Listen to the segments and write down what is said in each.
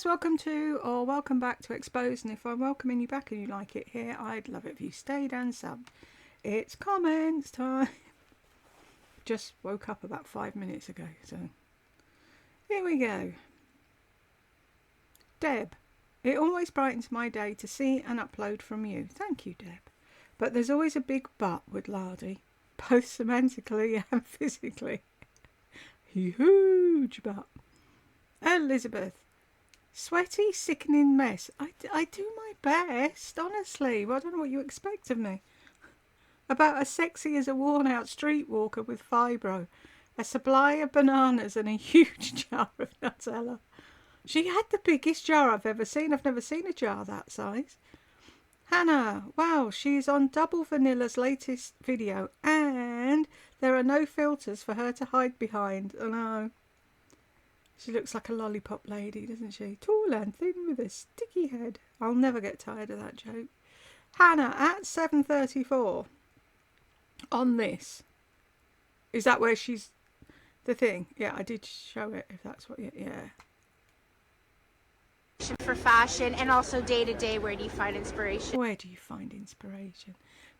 guys, welcome back to Exposed, and if I'm welcoming you back and you like it here, I'd love it if you stayed and subbed. It's comments time. Just woke up about 5 minutes ago, so here we go. Deb, it always brightens my day to see an upload from you. Thank you, Deb. But there's always a big but with Lardy, both semantically and physically. Huge but. Elizabeth, sweaty, sickening mess. I do my best, honestly. Well, I don't know what you expect of me. About as sexy as a worn-out streetwalker with fibro, a supply of bananas and a huge jar of Nutella. She had the biggest jar I've ever seen. I've never seen a jar that size. Hannah, wow, she's on Double Vanilla's latest video, and there are no filters for her to hide behind. I know. She looks like a lollipop lady, doesn't she? Tall and thin with a sticky head. I'll never get tired of that joke. Hannah, at 7:34 on this. Is that where she's the thing? Yeah, I did show it, if that's what yeah. For fashion and also day to day, where do you find inspiration? Where do you find inspiration?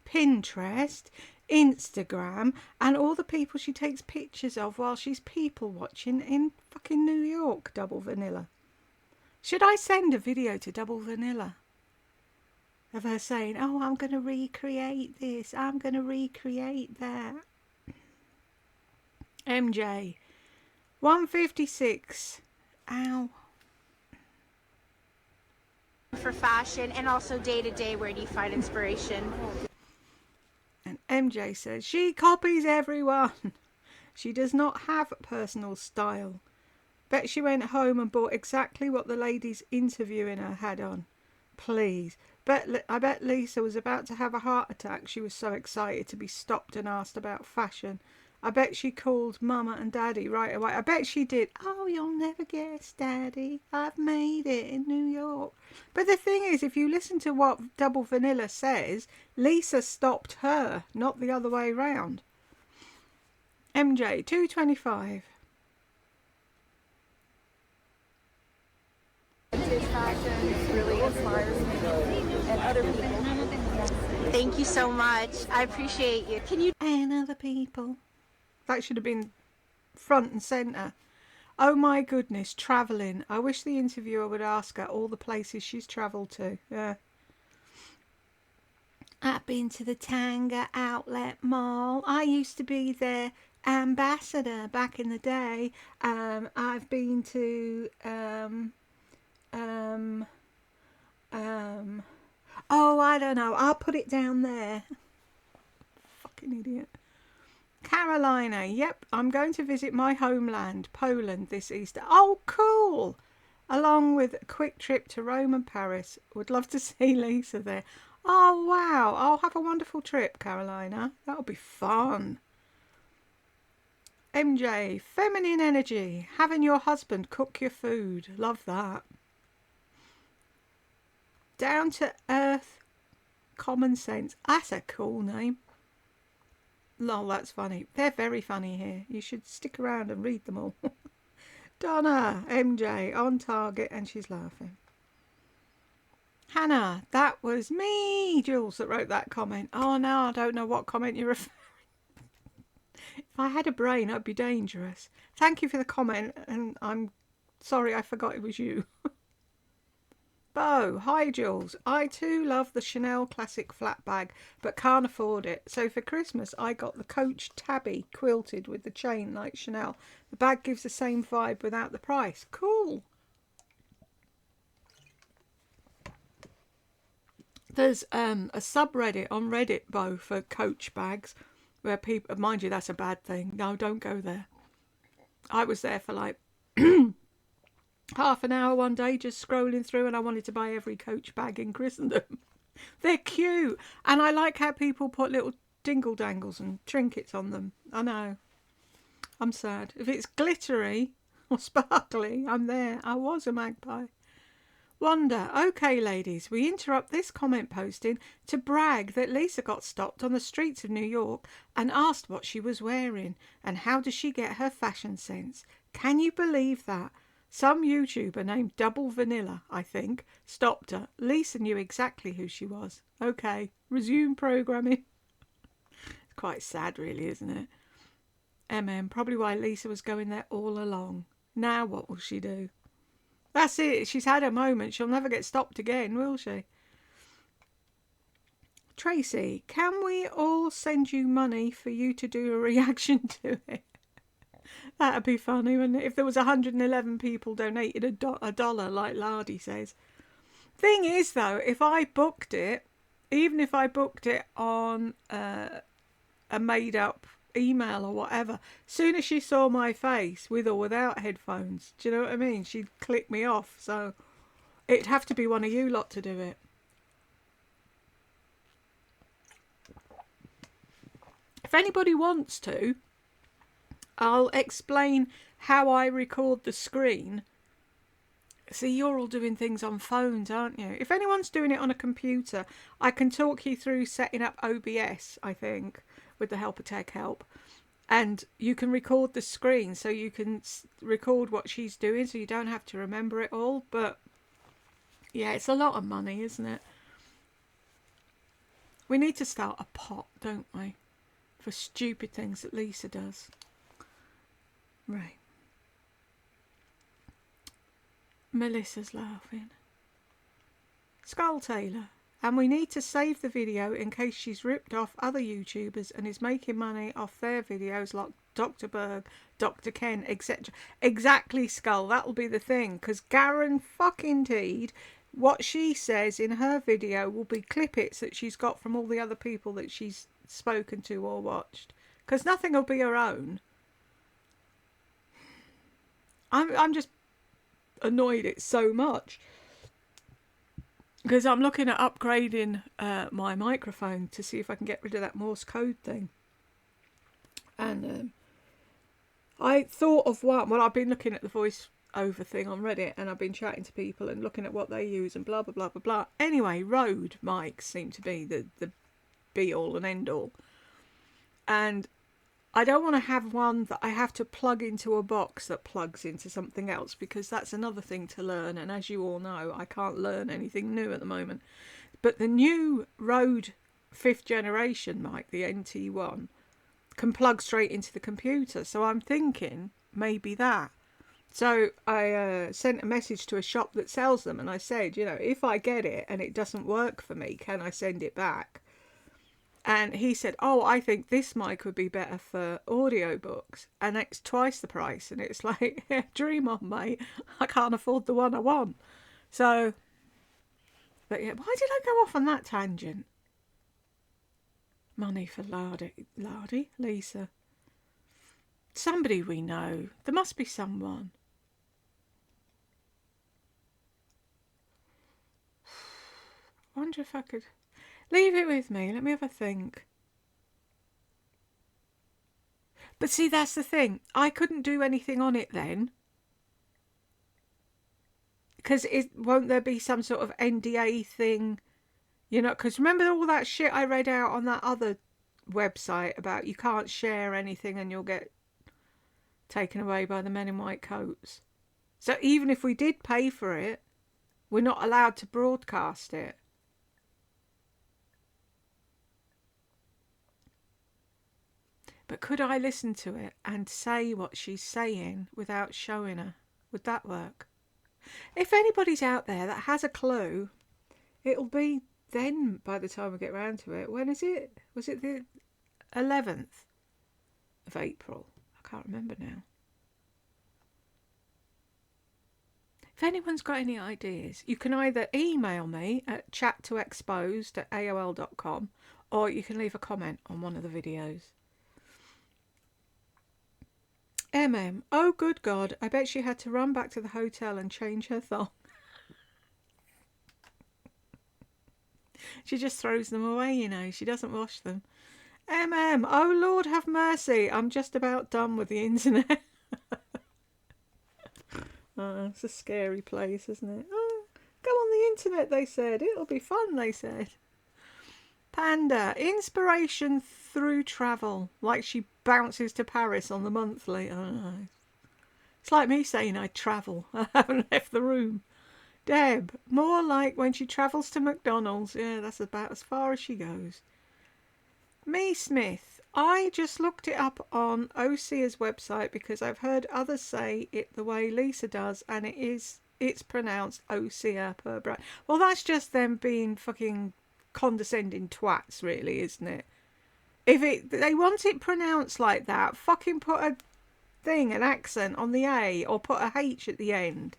Pinterest, Instagram, and all the people she takes pictures of while she's people watching in fucking New York. Double Vanilla. Should I send a video to Double Vanilla of her saying, oh, I'm going to recreate this, I'm going to recreate that? MJ, 156. Ow. For fashion and also day to day, where do you find inspiration? And MJ says, she copies everyone. She does not have personal style. Bet she went home and bought exactly what the ladies interviewing her had on. Please. I bet Lisa was about to have a heart attack. She was so excited to be stopped and asked about fashion. I bet she called Mama and Daddy right away. I bet she did. Oh, you'll never guess, Daddy. I've made it in New York. But the thing is, if you listen to what Double Vanilla says, Lisa stopped her, not the other way round. MJ, 225. Fashion really inspires me and other people. Thank you so much. I appreciate you. Can you? And other people. That should have been front and centre. Oh my goodness, travelling. I wish the interviewer would ask her all the places she's travelled to. Yeah. I've been to the Tanga Outlet Mall. I used to be their ambassador back in the day. I've been to oh, I don't know. I'll put it down there. Fucking idiot. Carolina, yep, I'm going to visit my homeland, Poland, this Easter. Oh, cool! Along with a quick trip to Rome and Paris. Would love to see Lisa there. Oh, wow. I'll have a wonderful trip, Carolina. That'll be fun. MJ, feminine energy. Having your husband cook your food. Love that. Down to earth, common sense. That's a cool name. Lol, that's funny. They're very funny here. You should stick around and read them all. Donna, MJ, on target, and she's laughing. Hannah, that was me, Jules, that wrote that comment. Oh, no, I don't know what comment you're referring. If I had a brain, I'd be dangerous. Thank you for the comment, and I'm sorry I forgot it was you. Bo, hi Jules. I too love the Chanel classic flat bag, but can't afford it. So for Christmas, I got the Coach Tabby quilted with the chain like Chanel. The bag gives the same vibe without the price. Cool. There's a subreddit on Reddit, Bo, for Coach bags, where people, mind you, that's a bad thing. No, don't go there. I was there for like half an hour one day just scrolling through, and I wanted to buy every Coach bag in Christendom. They're cute, and I like how people put little dingle dangles and trinkets on them. I know. I'm sad. If it's glittery or sparkly, I'm there. I was a magpie. Wonder, okay ladies, we interrupt this comment posting to brag that Lisa got stopped on the streets of New York and asked what she was wearing and how does she get her fashion sense. Can you believe that? Some YouTuber named Double Vanilla, I think, stopped her. Lisa knew exactly who she was. Okay, resume programming. It's quite sad, really, isn't it? Probably why Lisa was going there all along. Now what will she do? That's it. She's had her moment. She'll never get stopped again, will she? Tracy, can we all send you money for you to do a reaction to it? That'd be funny, wouldn't it? If there was 111 people donated a dollar, like Lardy says. Thing is, though, if I booked it, even if I booked it on a made-up email or whatever, soon as she saw my face, with or without headphones, do you know what I mean? She'd click me off. So it'd have to be one of you lot to do it. If anybody wants to, I'll explain how I record the screen. See, you're all doing things on phones, aren't you? If anyone's doing it on a computer, I can talk you through setting up OBS, I think, with the help of Tech Help. And you can record the screen, so you can record what she's doing, so you don't have to remember it all. But, yeah, it's a lot of money, isn't it? We need to start a pot, don't we? For stupid things that Lisa does. Right. Melissa's laughing. Skull Taylor. And we need to save the video in case she's ripped off other YouTubers and is making money off their videos like Dr. Berg, Dr. Ken, etc. Exactly, Skull. That'll be the thing. Because Garen fucking Teed, what she says in her video will be clippets that she's got from all the other people that she's spoken to or watched. Because nothing will be her own. I'm just annoyed it's so much. Because I'm looking at upgrading my microphone to see if I can get rid of that Morse code thing. And I thought of one. Well, I've been looking at the voice over thing on Reddit, and I've been chatting to people and looking at what they use and blah, blah, blah, blah, blah. Anyway, Rode mics seem to be the be-all and end-all. And I don't want to have one that I have to plug into a box that plugs into something else, because that's another thing to learn. And as you all know, I can't learn anything new at the moment. But the new Rode 5th generation mic, the NT1, can plug straight into the computer. So I'm thinking maybe that. So I sent a message to a shop that sells them, and I said, you know, if I get it and it doesn't work for me, can I send it back? And he said, oh, I think this mic would be better for audiobooks. And it's twice the price. And it's like, yeah, dream on, mate. I can't afford the one I want. So, but yeah, why did I go off on that tangent? Money for Lardy? Lisa. Somebody we know. There must be someone. I wonder if I could... Leave it with me. Let me have a think. But see, that's the thing. I couldn't do anything on it then. Because won't there be some sort of NDA thing? You know, because remember all that shit I read out on that other website about you can't share anything and you'll get taken away by the men in white coats. So even if we did pay for it, we're not allowed to broadcast it. But could I listen to it and say what she's saying without showing her? Would that work? If anybody's out there that has a clue, it'll be then by the time we get round to it. When is it? Was it the 11th of April? I can't remember now. If anyone's got any ideas, you can either email me at chattoexposed@aol.com or you can leave a comment on one of the videos. Oh good God, I bet she had to run back to the hotel and change her thong. She just throws them away, you know, she doesn't wash them. Oh Lord have mercy, I'm just about done with the internet. Oh, it's a scary place, isn't it? Oh, go on the internet, they said. It'll be fun, they said. Panda, inspiration through travel. Like she bounces to Paris on the monthly. Oh, no. It's like me saying I'd travel. I haven't left the room. Deb, more like when she travels to McDonald's. Yeah, that's about as far as she goes. Me Smith, I just looked it up on OSEA's website because I've heard others say it the way Lisa does, and it's pronounced OSEA per brand. Well, that's just them being fucking condescending twats, really, isn't it? If they want it pronounced like that, fucking put an accent on the A or put a H at the end.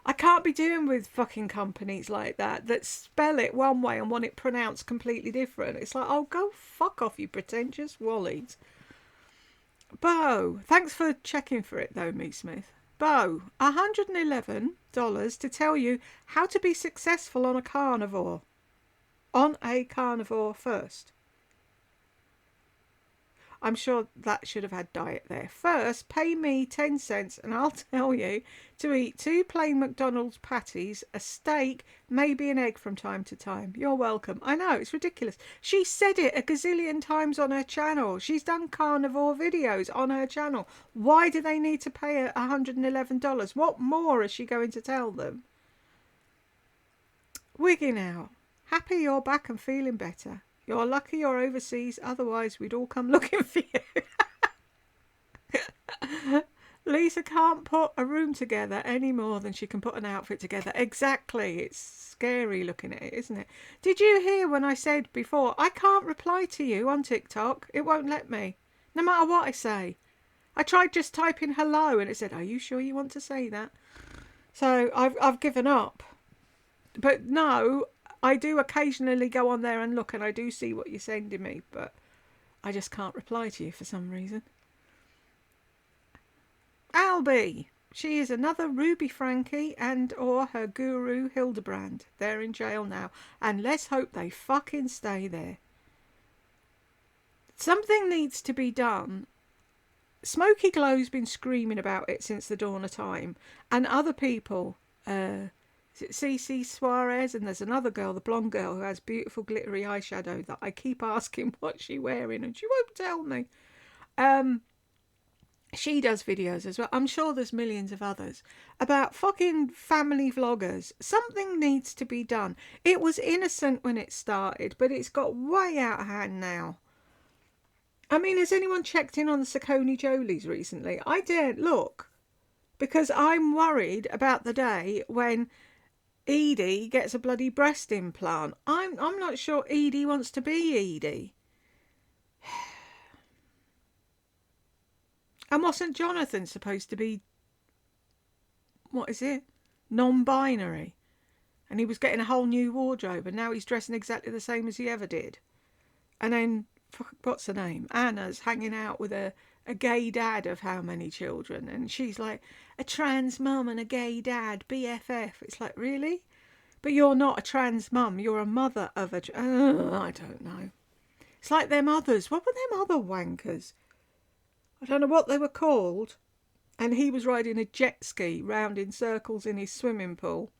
I can't be doing with fucking companies like that spell it one way and want it pronounced completely different. It's like, oh, go fuck off, you pretentious wallies. Bo, thanks for checking for it though, Me Smith. Bo, $111 to tell you how to be successful on a carnivore. On a carnivore first. I'm sure that should have had diet there. First, pay me 10 cents and I'll tell you to eat 2 plain McDonald's patties, a steak, maybe an egg from time to time. You're welcome. I know, it's ridiculous. She said it a gazillion times on her channel. She's done carnivore videos on her channel. Why do they need to pay her $111? What more is she going to tell them? Wiggy now. Happy you're back and feeling better. You're lucky you're overseas, otherwise we'd all come looking for you. Lisa can't put a room together any more than she can put an outfit together. Exactly. It's scary looking at it, isn't it? Did you hear when I said before, I can't reply to you on TikTok. It won't let me, no matter what I say. I tried just typing hello and it said, are you sure you want to say that? So I've given up. But no, I do occasionally go on there and look, and I do see what you're sending me, but I just can't reply to you for some reason. Albie, she is another Ruby Frankie and or her guru Hildebrand. They're in jail now, and let's hope they fucking stay there. Something needs to be done. Smokey Glow's been screaming about it since the dawn of time, and other people, Cece Suarez, and there's another girl, the blonde girl, who has beautiful glittery eyeshadow that I keep asking what she's wearing and she won't tell me. She does videos as well. I'm sure there's millions of others about fucking family vloggers. Something needs to be done. It was innocent when it started, but it's got way out of hand now. I mean, has anyone checked in on the Saucony Jolies recently? I daren't look because I'm worried about the day when Edie gets a bloody breast implant. I'm not sure Edie wants to be Edie. And wasn't Jonathan supposed to be, what is it, non-binary? And he was getting a whole new wardrobe, and now he's dressing exactly the same as he ever did. And then, what's her name? Anna's hanging out with a gay dad of how many children? And she's like, a trans mum and a gay dad, BFF. It's like, really? But you're not a trans mum. You're a mother of a... I don't know. It's like them others. What were them other wankers? I don't know what they were called. And he was riding a jet ski round in circles in his swimming pool,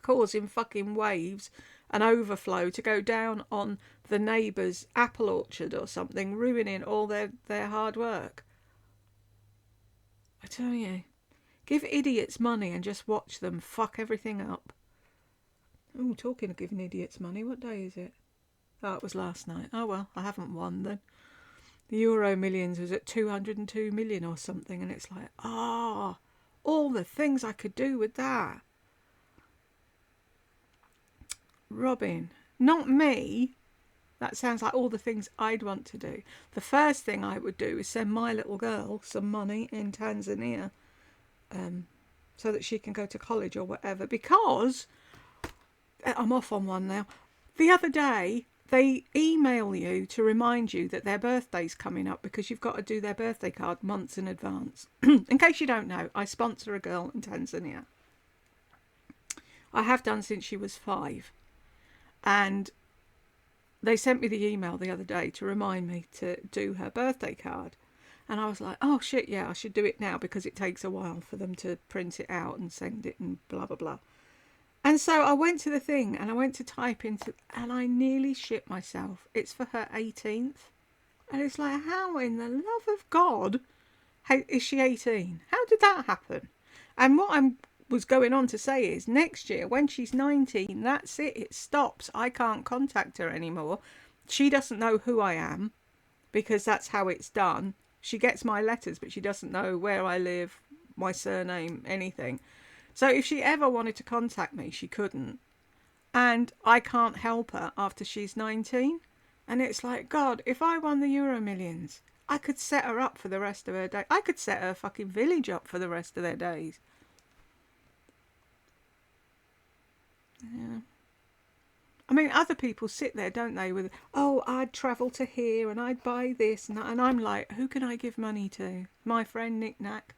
causing fucking waves and overflow to go down on the neighbour's apple orchard or something, ruining all their hard work. I tell you, give idiots money and just watch them fuck everything up. Oh, talking of giving idiots money, what day is it? Oh, it was last night. Oh well, I haven't won then. The Euro Millions was at 202 million or something, and it's like, all the things I could do with that. Robin, not me. That sounds like all the things I'd want to do. The first thing I would do is send my little girl some money in Tanzania, so that she can go to college or whatever, because I'm off on one now. The other day, they email you to remind you that their birthday's coming up because you've got to do their birthday card months in advance. In case you don't know, I sponsor a girl in Tanzania. I have done since she was 5. And they sent me the email the other day to remind me to do her birthday card. And I was like, oh shit, yeah, I should do it now because it takes a while for them to print it out and send it and blah, blah, blah. And so I went to the thing and I went to type into, and I nearly shit myself. It's for her 18th. And it's like, how in the love of God Hey, is she 18? How did that happen? And what I was going on to say is next year, when she's 19, that's it. It stops. I can't contact her anymore. She doesn't know who I am because that's how it's done. She gets my letters, but she doesn't know where I live, my surname, anything. So if she ever wanted to contact me, she couldn't. And I can't help her after she's 19. And it's like, God, if I won the Euro Millions, I could set her up for the rest of her day. I could set her fucking village up for the rest of their days. Yeah. I mean, other people sit there, don't they, with, oh, I'd travel to here and I'd buy this. And I'm like, who can I give money to? My friend Nick Nack.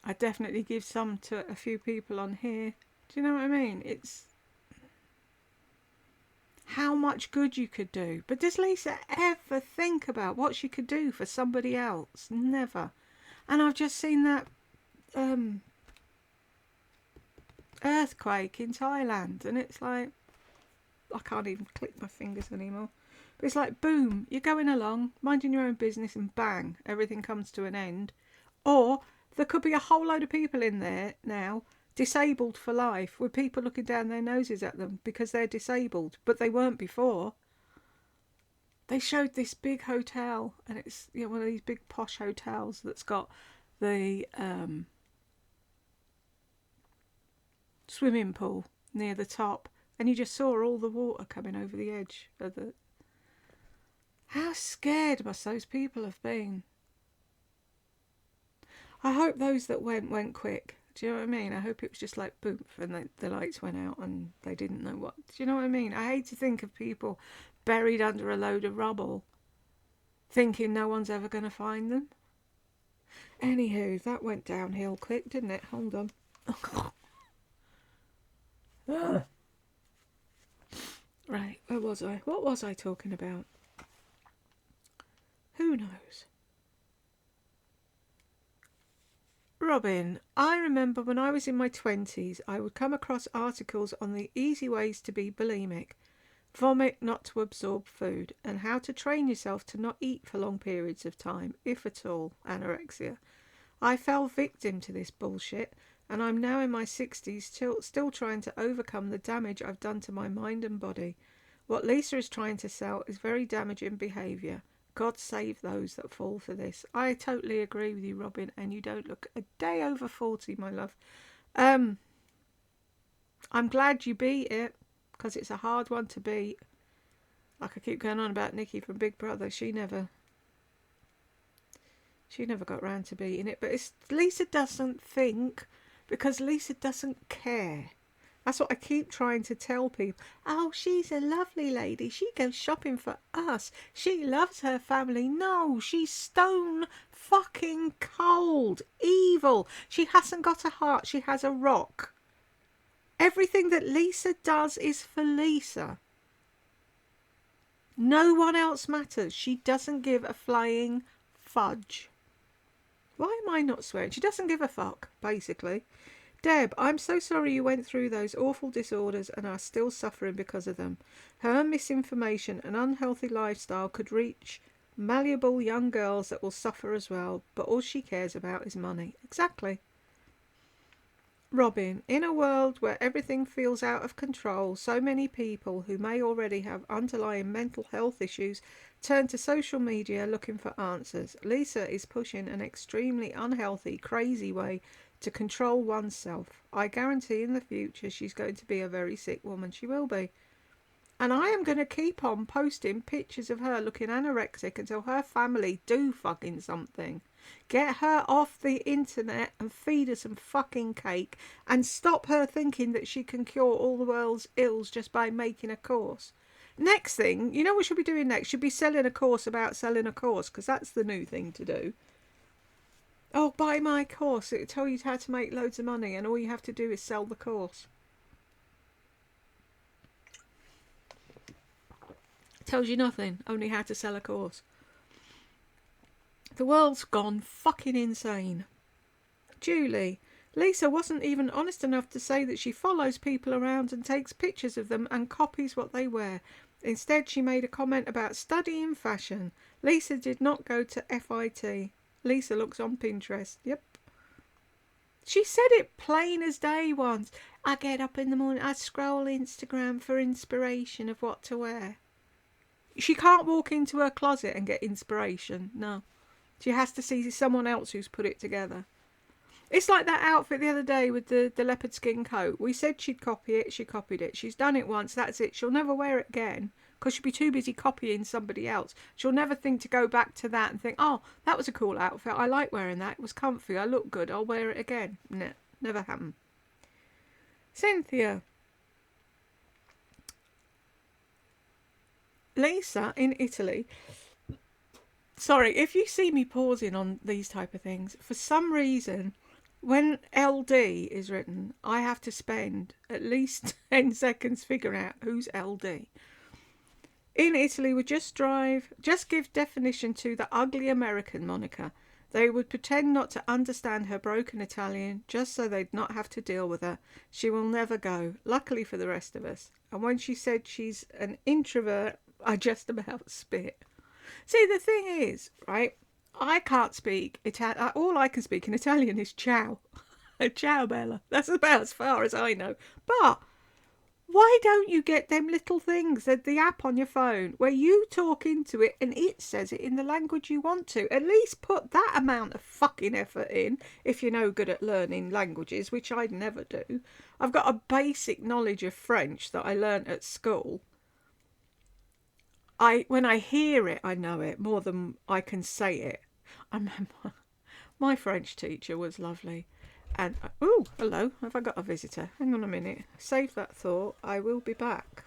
I definitely give some to a few people on here. Do you know what I mean? It's how much good you could do. But does Lisa ever think about what she could do for somebody else? Never. And I've just seen that earthquake in Thailand, and it's like, I can't even click my fingers anymore. But it's like, boom, you're going along, minding your own business, and bang, everything comes to an end. Or there could be a whole load of people in there now, disabled for life, with people looking down their noses at them because they're disabled, but they weren't before. They showed this big hotel, and it's, you know, one of these big posh hotels that's got the swimming pool near the top, and you just saw all the water coming over the edge of the... How scared must those people have been? I hope those that went quick. Do you know what I mean? I hope it was just like boom, and the lights went out and they didn't know what. Do you know what I mean? I hate to think of people buried under a load of rubble, thinking no one's ever going to find them. Anywho, that went downhill quick, didn't it? Hold on. Right, where was I? What was I talking about? Who knows? Robin, I remember when I was in my 20s, I would come across articles on the easy ways to be bulimic, vomit not to absorb food, and how to train yourself to not eat for long periods of time, if at all, anorexia. I fell victim to this bullshit, and I'm now in my 60s still trying to overcome the damage I've done to my mind and body. What Lisa is trying to sell is very damaging behaviour. God save those that fall for this. I totally agree with you, Robin, and you don't look a day over 40, my love. I'm glad you beat it, because it's a hard one to beat. Like I keep going on about Nikki from Big Brother, she never got round to beating it. But Lisa doesn't think, because Lisa doesn't care. That's what I keep trying to tell people. Oh, she's a lovely lady. She goes shopping for us. She loves her family. No, she's stone fucking cold. Evil. She hasn't got a heart. She has a rock. Everything that Lisa does is for Lisa. No one else matters. She doesn't give a flying fudge. Why am I not swearing? She doesn't give a fuck, basically. Deb, I'm so sorry you went through those awful disorders and are still suffering because of them. Her misinformation and unhealthy lifestyle could reach malleable young girls that will suffer as well, but all she cares about is money. Exactly. Robin, in a world where everything feels out of control, so many people who may already have underlying mental health issues turn to social media looking for answers. Lisa is pushing an extremely unhealthy, crazy way to control oneself. I guarantee in the future she's going to be a very sick woman. She will be. And I am going to keep on posting pictures of her looking anorexic until her family do fucking something. Get her off the internet and feed her some fucking cake and stop her thinking that she can cure all the world's ills just by making a course. Next thing, you know what she'll be doing next? She'll be selling a course about selling a course, because that's the new thing to do. Oh, buy my course. It'll tell you how to make loads of money and all you have to do is sell the course. It tells you nothing, only how to sell a course. The world's gone fucking insane. Julie, Lisa wasn't even honest enough to say that she follows people around and takes pictures of them and copies what they wear. Instead, she made a comment about studying fashion. Lisa did not go to FIT. Lisa looks on Pinterest. Yep. She said it plain as day once. I get up in the morning, I scroll Instagram for inspiration of what to wear. She can't walk into her closet and get inspiration. No. She has to see someone else who's put it together. It's like that outfit the other day with the leopard skin coat. We said she'd copy it. She copied it. She's done it once. That's it. She'll never wear it again because she'll be too busy copying somebody else. She'll never think to go back to that and think, oh, that was a cool outfit. I like wearing that. It was comfy. I look good. I'll wear it again. No, never happen. Cynthia. Lisa in Italy. Sorry, if you see me pausing on these type of things, for some reason, when LD is written, I have to spend at least 10 seconds figuring out who's LD. In Italy would just give definition to the ugly American moniker. They would pretend not to understand her broken Italian just so they'd not have to deal with her. She will never go, luckily for the rest of us. And when she said she's an introvert, I just about spit. See, the thing is, right, I can't speak Italian. All I can speak in Italian is ciao. Ciao, Bella. That's about as far as I know. But why don't you get them little things, the app on your phone, where you talk into it and it says it in the language you want to? At least put that amount of fucking effort in if you're no good at learning languages, which I'd never do. I've got a basic knowledge of French that I learnt at school. When I hear it, I know it more than I can say it. I remember my French teacher was lovely. And, oh, hello, have I got a visitor? Hang on a minute. Save that thought. I will be back.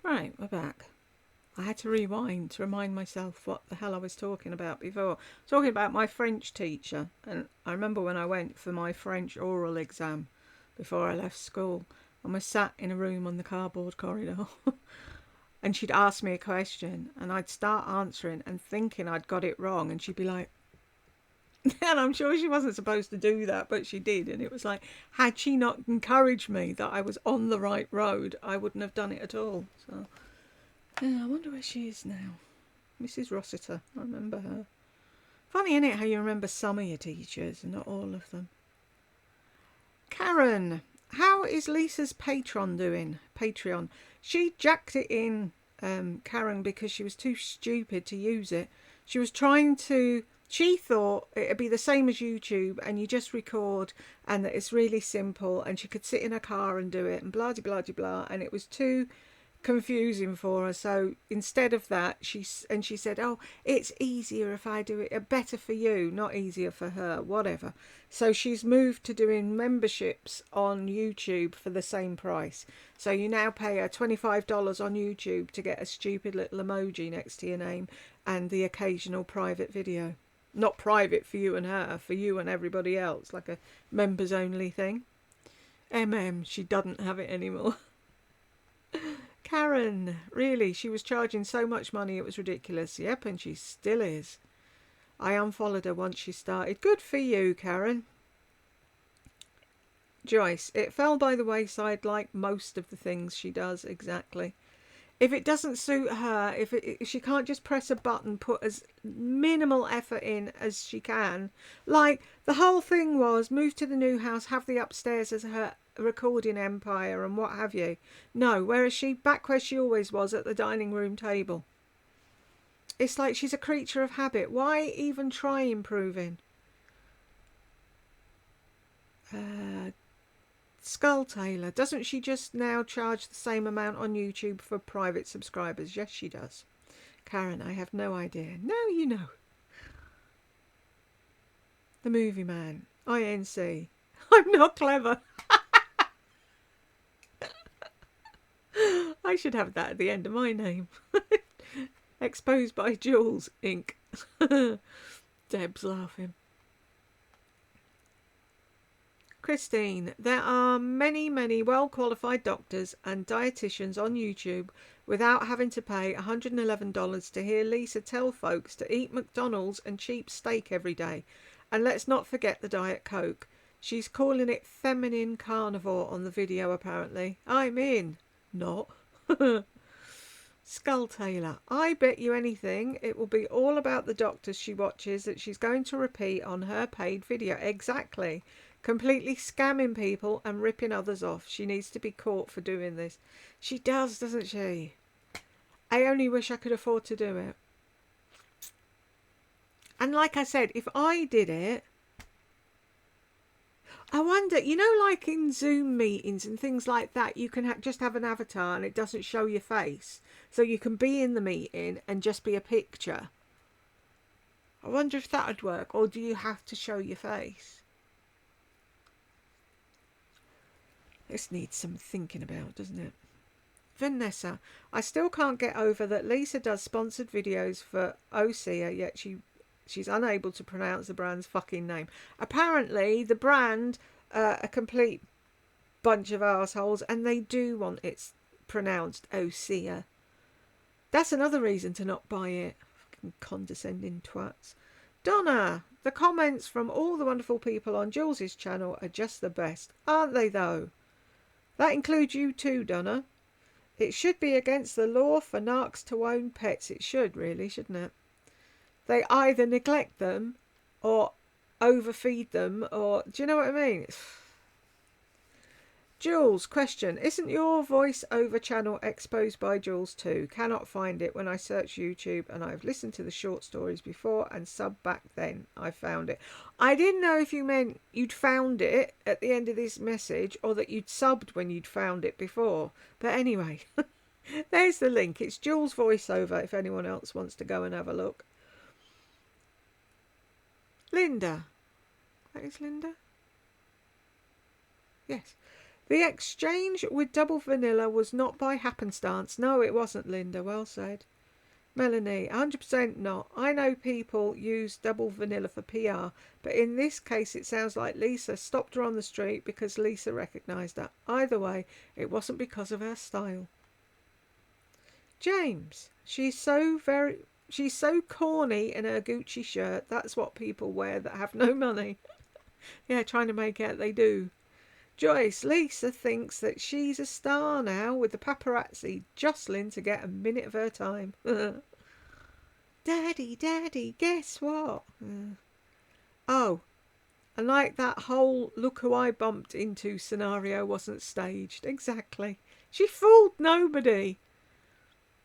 Right, we're back. I had to rewind to remind myself what the hell I was talking about before. Talking about my French teacher. And I remember when I went for my French oral exam before I left school, and was sat in a room on the cardboard corridor. And she'd ask me a question, and I'd start answering and thinking I'd got it wrong, and she'd be like, and I'm sure she wasn't supposed to do that, but she did. And it was like, had she not encouraged me that I was on the right road, I wouldn't have done it at all. So, yeah, I wonder where she is now. Mrs. Rossiter, I remember her. Funny, isn't it, how you remember some of your teachers and not all of them. Karen, how is Lisa's Patreon doing? Patreon. She jacked it in, Karen, because she was too stupid to use it. She thought it'd be the same as YouTube and you just record and that it's really simple and she could sit in her car and do it and blah, blah, blah, blah. And it was too confusing for her. So instead of that, she said, oh, it's easier if I do it, better for you, not easier for her, whatever. So she's moved to doing memberships on YouTube for the same price. So you now pay her $25 on YouTube to get a stupid little emoji next to your name and the occasional private video. Not private for you and her, for you and everybody else, like a members only thing. She doesn't have it anymore. Karen, really, she was charging so much money it was ridiculous. Yep, and she still is. I unfollowed her once she started. Good for you, Karen. Joyce, it fell by the wayside like most of the things she does, exactly. If it doesn't suit her, if she can't just press a button, put as minimal effort in as she can. Like, the whole thing was, move to the new house, have the upstairs as her recording empire and what have you. No, whereas she, back where she always was, at the dining room table. It's like she's a creature of habit. Why even try improving? Skull Taylor, doesn't she just now charge the same amount on YouTube for private subscribers? Yes, she does. Karen, I have no idea. Now you know. The Movie Man, INC. I'm not clever. I should have that at the end of my name. Exposed by Jules, Inc. Deb's laughing. Christine, there are many well-qualified doctors and dietitians on YouTube without having to pay $111 to hear Lisa tell folks to eat McDonald's and cheap steak every day. And let's not forget the Diet Coke. She's calling it feminine carnivore on the video, apparently. I'm in. Not. Skull Taylor. I bet you anything it will be all about the doctors she watches that she's going to repeat on her paid video. Exactly. Completely scamming people and ripping others off. She needs to be caught for doing this. She does, doesn't she? I only wish I could afford to do it. And like I said, if I did it, I wonder, you know, like in Zoom meetings and things like that, you can just have an avatar and it doesn't show your face. So you can be in the meeting and just be a picture. I wonder if that would work, or do you have to show your face? This needs some thinking about, doesn't it? Vanessa, I still can't get over that Lisa does sponsored videos for Osea, yet she's unable to pronounce the brand's fucking name. Apparently, the brand a complete bunch of assholes, and they do want it pronounced Osea. That's another reason to not buy it. Fucking condescending twats. Donna, the comments from all the wonderful people on Jules's channel are just the best, aren't they though? That includes you too, Donna. It should be against the law for narcs to own pets. It should, really, shouldn't it? They either neglect them or overfeed them, or do you know what I mean? Jules, question. Isn't your voice-over channel exposed by Jules too? Cannot find it when I search YouTube, and I've listened to the short stories before and subbed back then. I found it. I didn't know if you meant you'd found it at the end of this message or that you'd subbed when you'd found it before. But anyway, there's the link. It's Jules voiceover if anyone else wants to go and have a look. Linda. That is Linda? Yes. The exchange with double vanilla was not by happenstance. No, it wasn't, Linda. Well said. Melanie, 100% not. I know people use double vanilla for PR, but in this case it sounds like Lisa stopped her on the street because Lisa recognised her. Either way, it wasn't because of her style. James, she's so corny in her Gucci shirt. That's what people wear that have no money. Yeah, trying to make out they do. Joyce, Lisa thinks that she's a star now with the paparazzi jostling to get a minute of her time. Daddy, guess what? Oh, and like that whole look who I bumped into scenario wasn't staged. Exactly. She fooled nobody.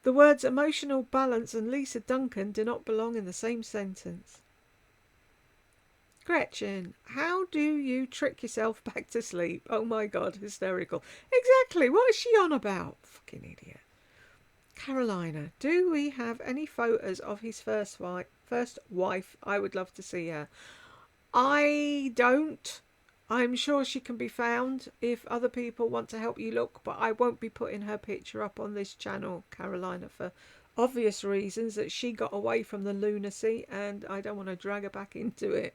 The words emotional balance and Lisa Duncan do not belong in the same sentence. Gretchen, how do you trick yourself back to sleep? Oh my God, hysterical. Exactly, what is she on about? Fucking idiot. Carolina, do we have any photos of his first wife? I would love to see her. I don't. I'm sure she can be found if other people want to help you look, but I won't be putting her picture up on this channel, Carolina, for obvious reasons that she got away from the lunacy and I don't want to drag her back into it.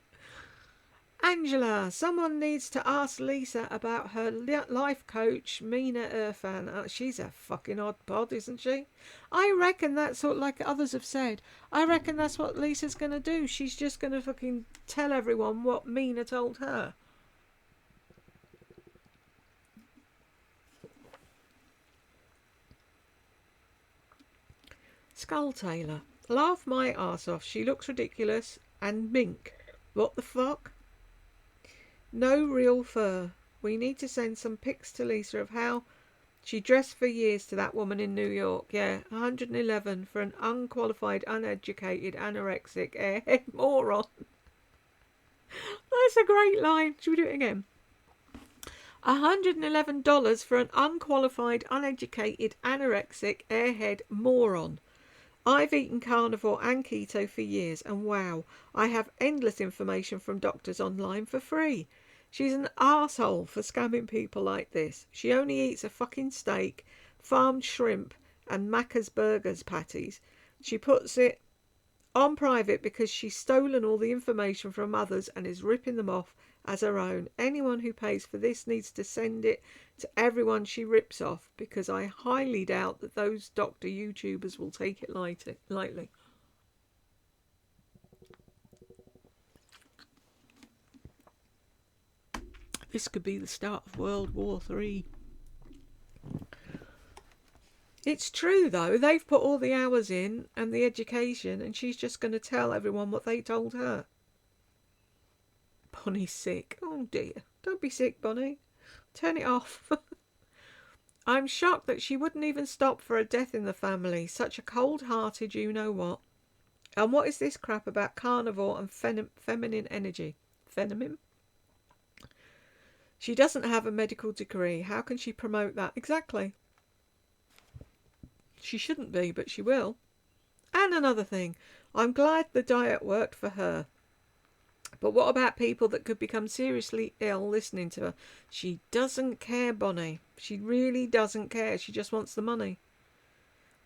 Angela, someone needs to ask Lisa about her life coach, Mina Irfan. She's a fucking odd pod, isn't she? I reckon that's what, like others have said, I reckon that's what Lisa's going to do. She's just going to fucking tell everyone what Mina told her. Skull Taylor, laugh my arse off. She looks ridiculous. And mink. What the fuck? No real fur. We need to send some pics to Lisa of how she dressed for years to that woman in New York. Yeah, 111 for an unqualified, uneducated, anorexic, airhead moron. That's a great line. Should we do it again? $111 for an unqualified, uneducated, anorexic, airhead moron. I've eaten carnivore and keto for years, and wow, I have endless information from doctors online for free. She's an arsehole for scamming people like this. She only eats a fucking steak, farmed shrimp, and Macca's burgers patties. She puts it on private because she's stolen all the information from others and is ripping them off as her own. Anyone who pays for this needs to send it to everyone she rips off, because I highly doubt that those doctor YouTubers will take it lightly. This could be the start of World War III. It's true, though. They've put all the hours in and the education, and she's just going to tell everyone what they told her. Bonnie's sick. Oh, dear. Don't be sick, Bonnie. Turn it off. I'm shocked that she wouldn't even stop for a death in the family. Such a cold-hearted you-know-what. And what is this crap about carnivore and feminine energy? Feminine? She doesn't have a medical degree. How can she promote that? Exactly. She shouldn't be, but she will. And another thing, I'm glad the diet worked for her. But what about people that could become seriously ill listening to her? She doesn't care, Bonnie. She really doesn't care. She just wants the money.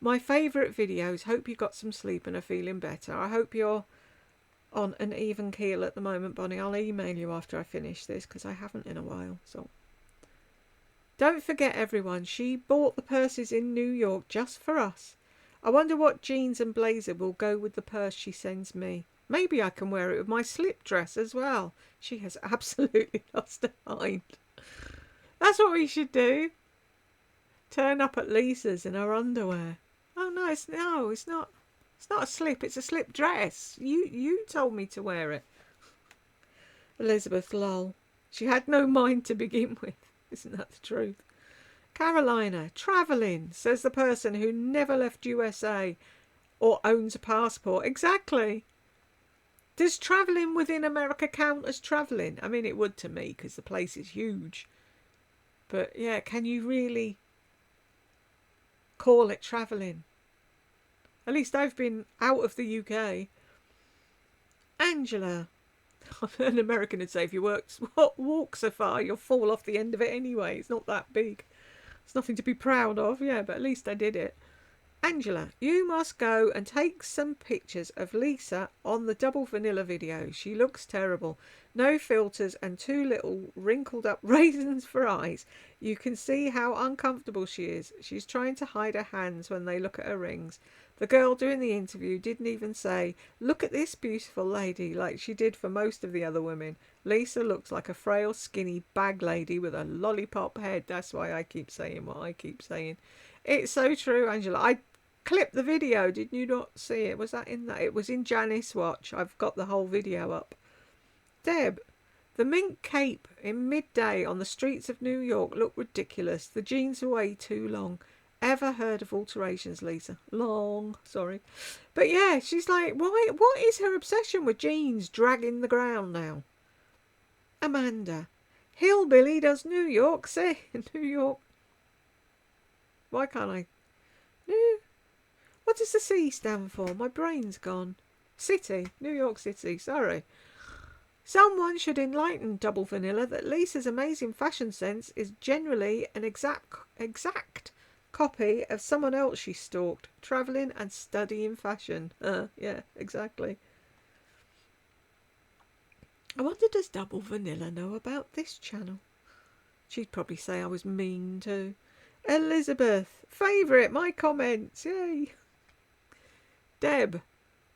My favourite videos. Hope you got some sleep and are feeling better. I hope you're on an even keel at the moment, Bonnie. I'll email you after I finish this because I haven't in a while. So don't forget, everyone, she bought the purses in New York just for us. I wonder what jeans and blazer will go with the purse she sends me. Maybe I can wear it with my slip dress as well. She has absolutely lost her mind. That's what we should do. Turn up at Lisa's in her underwear. Oh no, it's not. It's not a slip. It's a slip dress. You told me to wear it. Elizabeth, lol. She had no mind to begin with. Isn't that the truth? Carolina, travelling, says the person who never left USA or owns a passport. Exactly. Does travelling within America count as travelling? I mean, it would to me because the place is huge. But yeah, can you really call it travelling? At least I've been out of the UK. Angela. An American would say if you walk so far, you'll fall off the end of it anyway. It's not that big. It's nothing to be proud of, yeah, but at least I did it. Angela, you must go and take some pictures of Lisa on the double vanilla video. She looks terrible. No filters and 2 little wrinkled up raisins for eyes. You can see how uncomfortable she is. She's trying to hide her hands when they look at her rings. The girl doing the interview didn't even say, "Look at this beautiful lady," like she did for most of the other women. Lisa looks like a frail, skinny bag lady with a lollipop head. That's why I keep saying what I keep saying. It's so true, Angela. I clipped the video. Did you not see it? Was that in that? It was in Janice Watch. I've got the whole video up. Deb, the mink cape in midday on the streets of New York looked ridiculous. The jeans are way too long. Ever heard of alterations, Lisa? Long, sorry. But yeah, she's like, why? What is her obsession with jeans dragging the ground now? Amanda, Hillbilly does New York say New York. Why can't I? New. What does the C stand for? My brain's gone. City, New York City. Sorry. Someone should enlighten Double Vanilla that Lisa's amazing fashion sense is generally an exact copy of someone else she stalked, travelling and studying fashion. Yeah, exactly. I wonder, does Double Vanilla know about this channel? She'd probably say I was mean too. Elizabeth, favourite my comments, yay. Deb,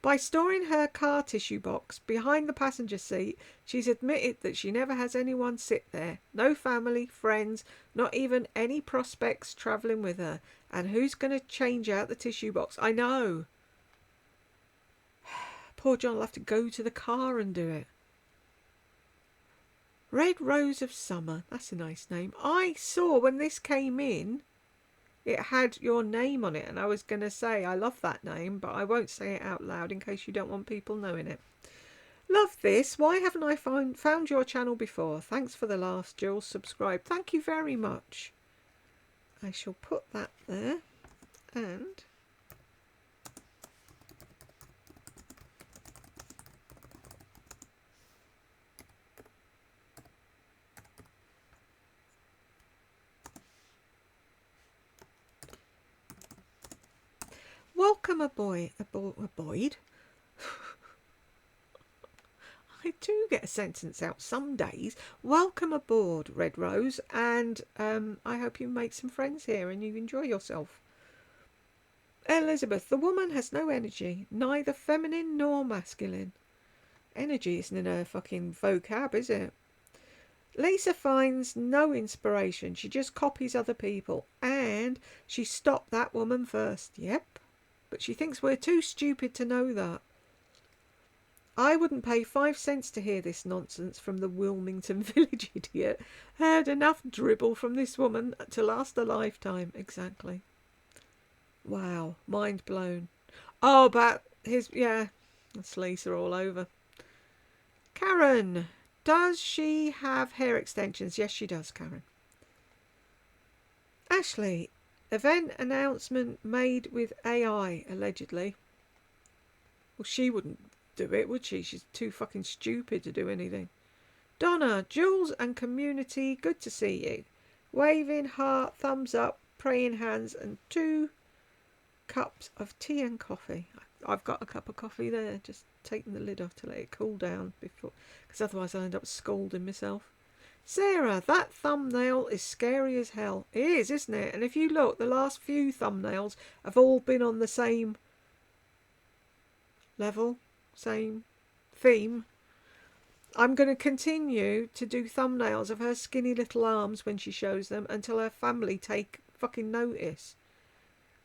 by storing her car tissue box behind the passenger seat, she's admitted that she never has anyone sit there. No family, friends, not even any prospects travelling with her. And who's going to change out the tissue box? I know. Poor John will have to go to the car and do it. Red Rose of Summer. That's a nice name. I saw when this came in, it had your name on it, and I was going to say I love that name, but I won't say it out loud in case you don't want people knowing it. Love this. Why haven't I found your channel before? Thanks for the last, Jules. Subscribe. Thank you very much. I shall put that there. And welcome aboard. I do get a sentence out some days. Welcome aboard, Red Rose, and I hope you make some friends here and you enjoy yourself. Elizabeth, the woman has no energy, neither feminine nor masculine. Energy isn't in her fucking vocab, is it? Lisa finds no inspiration. She just copies other people. And she stopped that woman first. Yep. But she thinks we're too stupid to know that. I wouldn't pay 5 cents to hear this nonsense from the Wilmington Village idiot. Heard enough dribble from this woman to last a lifetime. Exactly. Wow. Mind blown. Oh, but his... Yeah. That's Lisa all over. Karen. Does she have hair extensions? Yes, she does, Karen. Ashley. Event announcement made with AI, allegedly. Well, she wouldn't do it, would she? She's too fucking stupid to do anything. Donna, Jules and community, good to see you. Waving heart, thumbs up, praying hands, and 2 cups of tea and coffee. I've got a cup of coffee there, just taking the lid off to let it cool down before, because otherwise I'll end up scalding myself. Sarah, that thumbnail is scary as hell. It is, isn't it? And if you look, the last few thumbnails have all been on the same level, same theme. I'm going to continue to do thumbnails of her skinny little arms when she shows them until her family take fucking notice.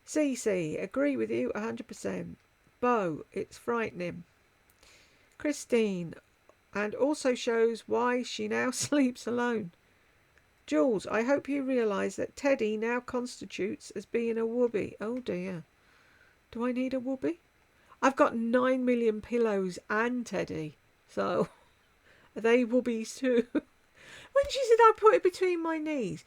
Cece, agree with you 100%. Bo, it's frightening. Christine, and also shows why she now sleeps alone. Jules, I hope you realise that Teddy now constitutes as being a whoopee. Oh dear. Do I need a whoopee? I've got 9 million pillows and Teddy, so are they whoopies too? When she said I put it between my knees,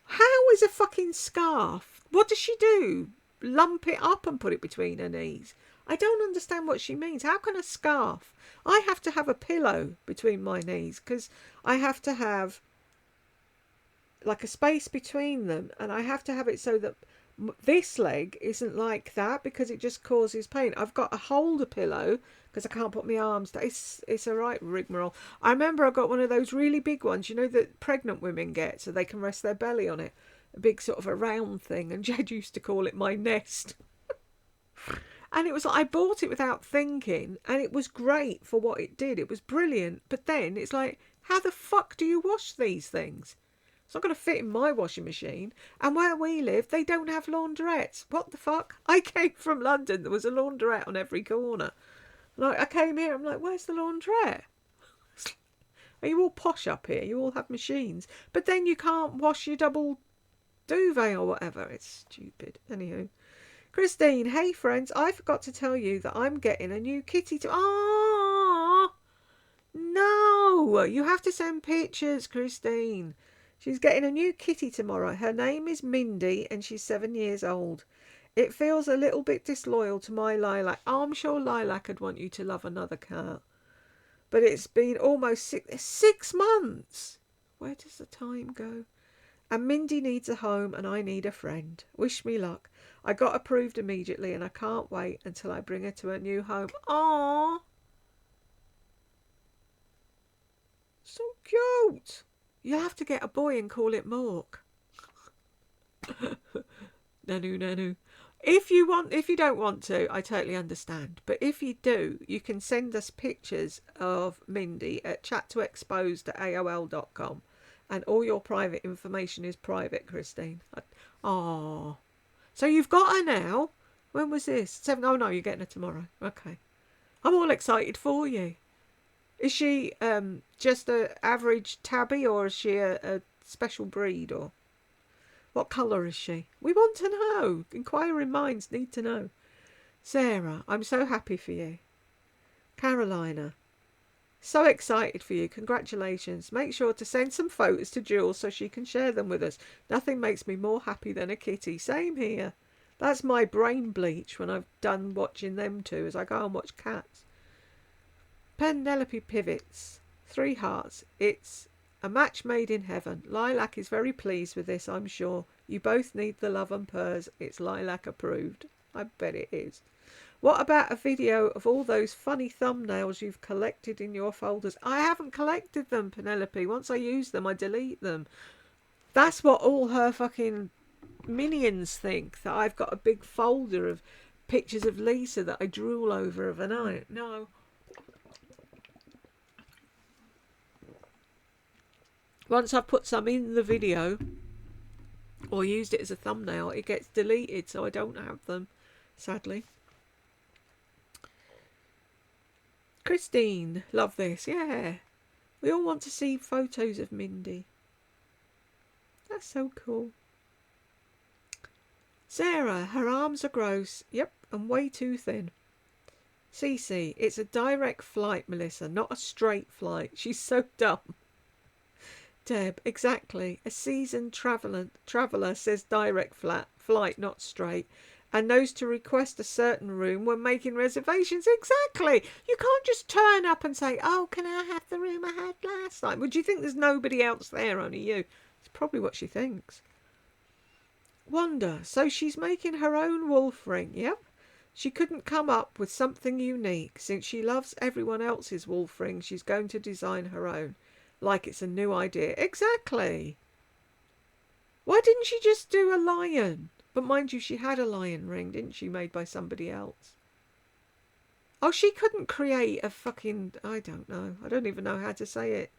how is a fucking scarf? What does she do? Lump it up and put it between her knees? I don't understand what she means. How can a scarf? I have to have a pillow between my knees because I have to have like a space between them, and I have to have it so that this leg isn't like that because it just causes pain. I've got to hold a pillow because I can't put my arms down. It's a right rigmarole. I remember I got one of those really big ones, you know, that pregnant women get so they can rest their belly on it. A big sort of a round thing, and Jed used to call it my nest. And it was like I bought it without thinking, and it was great for what it did. It was brilliant. But then it's like, how the fuck do you wash these things? It's not going to fit in my washing machine. And where we live, they don't have laundrettes. What the fuck? I came from London. There was a laundrette on every corner. Like I came here, I'm like, where's the laundrette? Are you all posh up here? You all have machines. But then you can't wash your double duvet or whatever. It's stupid. Anywho. Christine, hey friends, I forgot to tell you that I'm getting a new kitty to... Ah, no, you have to send pictures, Christine. She's getting a new kitty tomorrow. Her name is Mindy and she's 7 years old. It feels a little bit disloyal to my Lilac. Oh, I'm sure Lilac would want you to love another cat. But it's been almost 6 months. Where does the time go? And Mindy needs a home and I need a friend. Wish me luck. I got approved immediately and I can't wait until I bring her to her new home. Aww. So cute. You have to get a boy and call it Mork. Nanu, nanu. If you don't want to, I totally understand. But if you do, you can send us pictures of Mindy at chattoexposed@aol.com. And all your private information is private, Christine. Oh, so you've got her now? When was this? 7? Oh no, you're getting her tomorrow. Okay, I'm all excited for you. Is she just a average tabby, or is she a special breed, or what colour is she? We want to know. Inquiring minds need to know. Sarah, I'm so happy for you. Carolina. So excited for you. Congratulations. Make sure to send some photos to Jules so she can share them with us. Nothing makes me more happy than a kitty. Same here. That's my brain bleach when I've done watching them two as I go and watch cats. Penelope pivots. 3 hearts. It's a match made in heaven. Lilac is very pleased with this, I'm sure. You both need the love and purrs. It's Lilac approved. I bet it is. What about a video of all those funny thumbnails you've collected in your folders? I haven't collected them, Penelope. Once I use them, I delete them. That's what all her fucking minions think, that I've got a big folder of pictures of Lisa that I drool over overnight. No. Once I've put some in the video or used it as a thumbnail, it gets deleted, so I don't have them, sadly. Christine, love this. Yeah, we all want to see photos of Mindy. That's so cool. Sarah, her arms are gross. Yep, and way too thin. Cece, it's a direct flight, Melissa, not a straight flight. She's so dumb. Deb, exactly. A seasoned traveller says direct flight, not straight, and knows to request a certain room when making reservations. Exactly. You can't just turn up and say, oh, can I have the room I had last night? Would you think there's nobody else there, only you? It's probably what she thinks. Wanda, so she's making her own wolf ring. Yep. She couldn't come up with something unique. Since she loves everyone else's wolf ring, she's going to design her own. Like it's a new idea. Exactly. Why didn't she just do a lion? But mind you, she had a lion ring, didn't she, made by somebody else? Oh, she couldn't create a fucking... I don't know. I don't even know how to say it.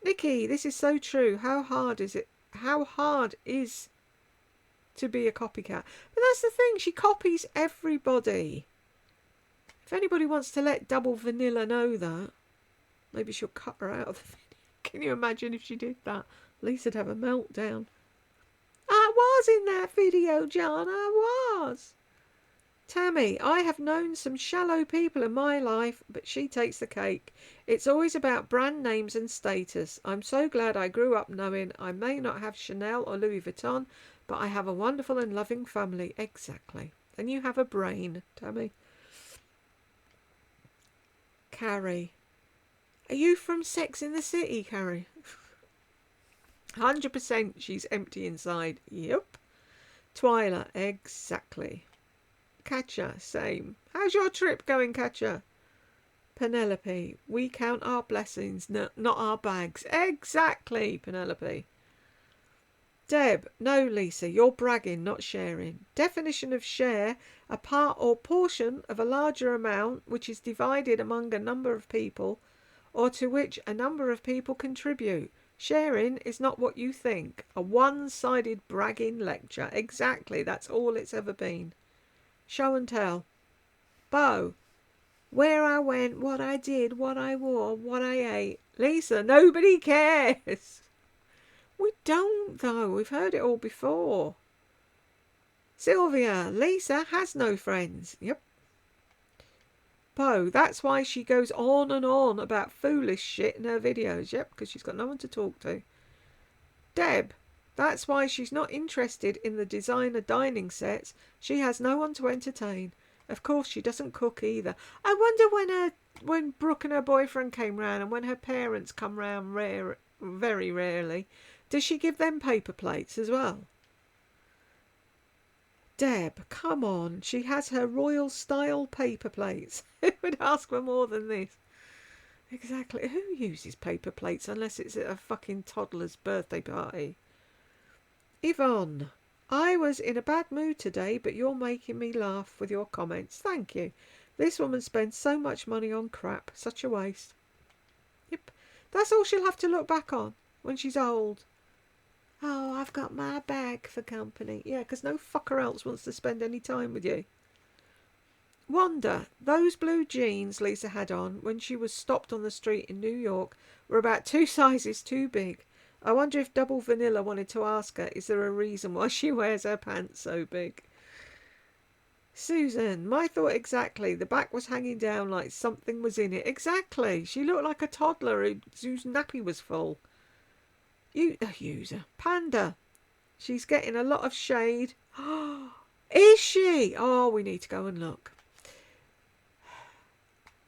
Nikki, this is so true. How hard is it? How hard is to be a copycat? But that's the thing. She copies everybody. If anybody wants to let Double Vanilla know that, maybe she'll cut her out of the video. Can you imagine if she did that? Lisa'd have a meltdown. I was in that video, John. I was. Tammy, I have known some shallow people in my life, but she takes the cake. It's always about brand names and status. I'm so glad I grew up knowing I may not have Chanel or Louis Vuitton, but I have a wonderful and loving family. Exactly. And you have a brain, Tammy. Carrie. Are you from Sex in the City, Carrie? 100% she's empty inside. Yep. Twyla. Exactly. Katja. Same. How's your trip going, Katja? Penelope. We count our blessings, not our bags. Exactly, Penelope. Deb. No, Lisa. You're bragging, not sharing. Definition of share. A part or portion of a larger amount which is divided among a number of people, or to which a number of people contribute. Sharing is not what you think. A one-sided bragging lecture. Exactly, that's all it's ever been. Show and tell. Bo. Where I went, what I did, what I wore, what I ate. Lisa, nobody cares. We don't, though. We've heard it all before. Sylvia. Lisa has no friends. Yep. Poe, that's why she goes on and on about foolish shit in her videos. Yep, because she's got no one to talk to. Deb, that's why she's not interested in the designer dining sets. She has no one to entertain. Of course, she doesn't cook either. I wonder when Brooke and her boyfriend came round, and when her parents come round very rarely, does she give them paper plates as well? Deb, come on. She has her royal style paper plates. Who would ask for more than this? Exactly. Who uses paper plates unless it's at a fucking toddler's birthday party? Yvonne, I was in a bad mood today, but you're making me laugh with your comments. Thank you. This woman spends so much money on crap. Such a waste. Yep. That's all she'll have to look back on when she's old. Oh, I've got my bag for company. Yeah, because no fucker else wants to spend any time with you. Wanda, those blue jeans Lisa had on when she was stopped on the street in New York were about 2 sizes too big. I wonder if Double Vanilla wanted to ask her, is there a reason why she wears her pants so big? Susan, my thought exactly. The back was hanging down like something was in it. Exactly. She looked like a toddler whose nappy was full. User. Panda. She's getting a lot of shade. Is she? Oh, we need to go and look.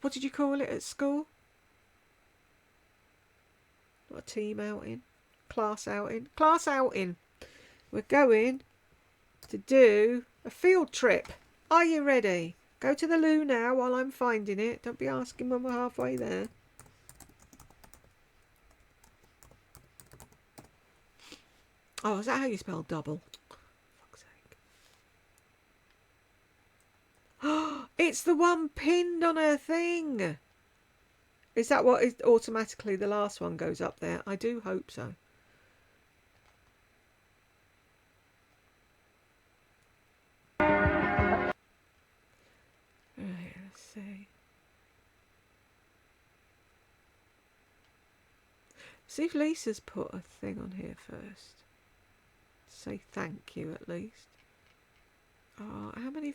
What did you call it at school? What, a team outing? Class outing? Class outing. We're going to do a field trip. Are you ready? Go to the loo now while I'm finding it. Don't be asking when we're halfway there. Oh, is that how you spell double? Fuck's sake. It's the one pinned on her thing. Is that what is automatically the last one goes up there? I do hope so. Right, let's see. See if Lisa's put a thing on here first. Say thank you at least. Oh, how many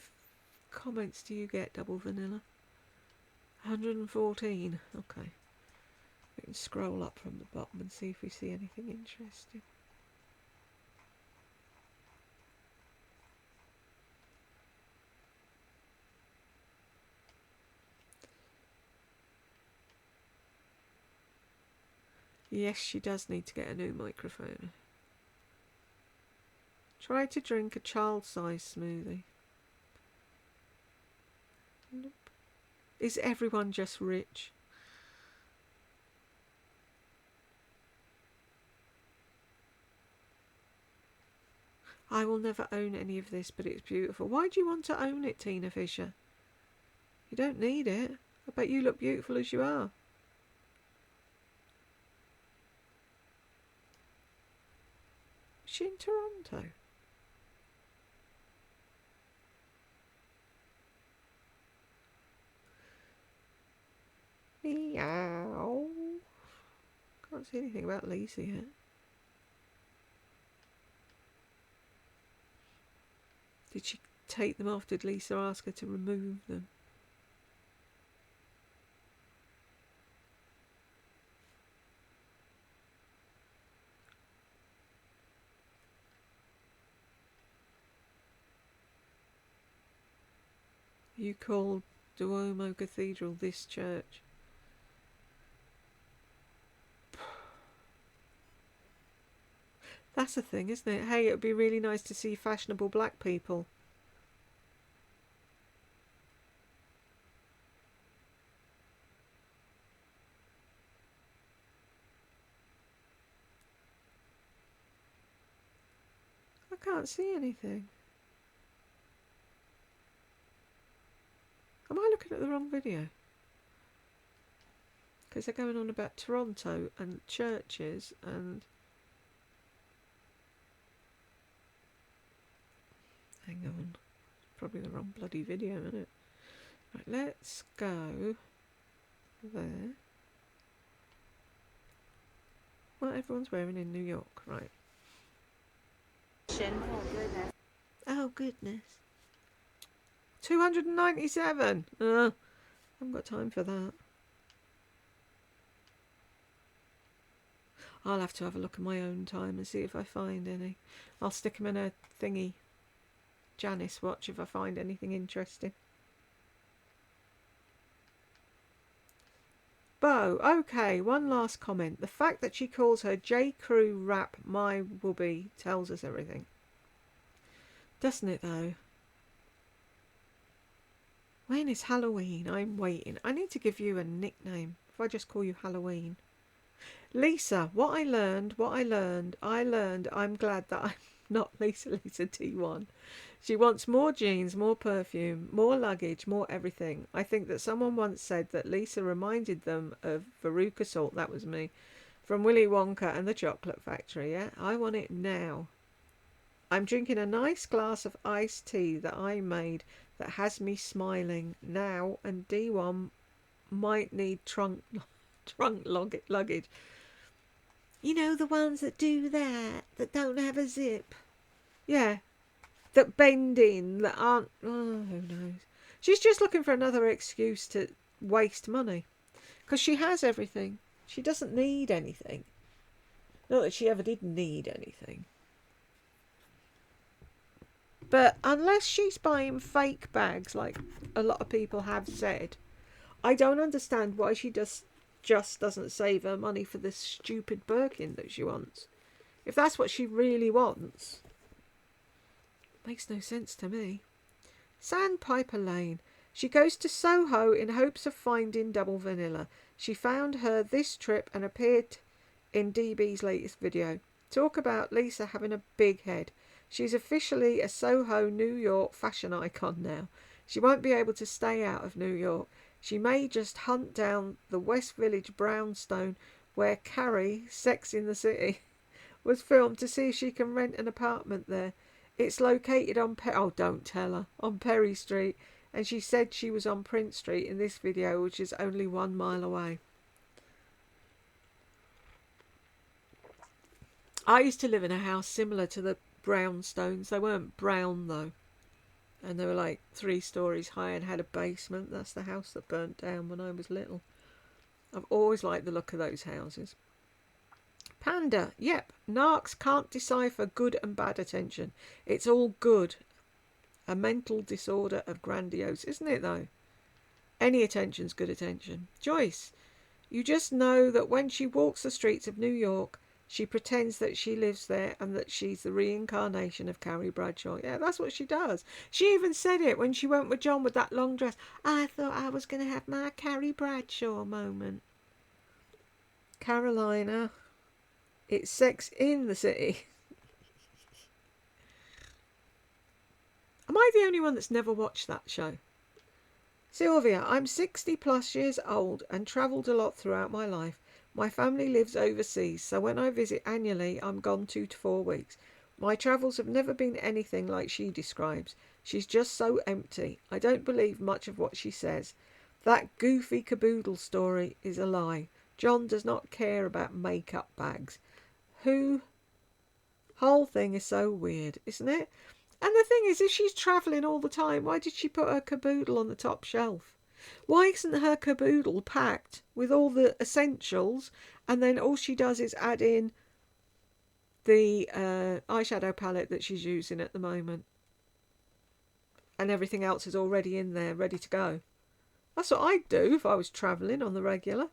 comments do you get, Double Vanilla? 114. Okay. We can scroll up from the bottom and see if we see anything interesting. Yes, she does need to get a new microphone. Try to drink a child-sized smoothie. Nope. Is everyone just rich? I will never own any of this, but it's beautiful. Why do you want to own it, Tina Fisher? You don't need it. I bet you look beautiful as you are. Is she in Toronto? Meow. Can't see anything about Lisa yet. Did she take them off? Did Lisa ask her to remove them? You called Duomo Cathedral this church. That's the thing, isn't it? Hey, it would be really nice to see fashionable black people. I can't see anything. Am I looking at the wrong video? Because they're going on about Toronto and churches and... Hang on. Probably the wrong bloody video, isn't it? Right, let's go there. What everyone's wearing in New York, right? Oh, goodness. 297! I haven't got time for that. I'll have to have a look at my own time and see if I find any. I'll stick them in a thingy. Janice watch if I find anything interesting. Bo, okay, one last comment. The fact that she calls her J. Crew Rap My Whoopee tells us everything. Doesn't it, though? When is Halloween? I'm waiting. I need to give you a nickname. If I just call you Halloween. Lisa, what I learned, I'm glad that I'm not Lisa T1. She wants more jeans, more perfume, more luggage, more everything. I think that someone once said that Lisa reminded them of Veruca Salt, that was me, from Willy Wonka and the Chocolate Factory, yeah? I want it now. I'm drinking a nice glass of iced tea that I made that has me smiling now, and D1 might need trunk luggage. You know, the ones that do that don't have a zip. Yeah, that bend in, that aren't... Oh, who knows? She's just looking for another excuse to waste money. Because she has everything. She doesn't need anything. Not that she ever did need anything. But unless she's buying fake bags, like a lot of people have said, I don't understand why she just doesn't save her money for this stupid Birkin that she wants. If that's what she really wants... Makes no sense to me. Sandpiper Lane. She goes to Soho in hopes of finding Double Vanilla. She found her this trip and appeared in DB's latest video. Talk about Lisa having a big head. She's officially a Soho, New York fashion icon now. She won't be able to stay out of New York. She may just hunt down the West Village brownstone where Carrie, Sex in the City, was filmed to see if she can rent an apartment there. It's located on oh, don't tell her, on Perry Street, and she said she was on Prince Street in this video, which is only 1 mile away. I used to live in a house similar to the brownstones. They weren't brown though, and they were like 3 stories high and had a basement. That's the house that burnt down when I was little. I've always liked the look of those houses. Panda, yep, narcs can't decipher good and bad attention. It's all good. A mental disorder of grandiose, isn't it though? Any attention's good attention. Joyce, you just know that when she walks the streets of New York, she pretends that she lives there and that she's the reincarnation of Carrie Bradshaw. Yeah, that's what she does. She even said it when she went with John with that long dress. I thought I was going to have my Carrie Bradshaw moment. Carolina, it's Sex in the City. Am I the only one that's never watched that show? Sylvia, I'm 60 plus years old and travelled a lot throughout my life. My family lives overseas, so when I visit annually, I'm gone 2 to 4 weeks. My travels have never been anything like she describes. She's just so empty. I don't believe much of what she says. That goofy caboodle story is a lie. John does not care about makeup bags. Whole thing is so weird, isn't it? And the thing is, if she's travelling all the time, why did she put her caboodle on the top shelf? Why isn't her caboodle packed with all the essentials, and then all she does is add in the eyeshadow palette that she's using at the moment, and everything else is already in there, ready to go? That's what I'd do if I was travelling on the regular.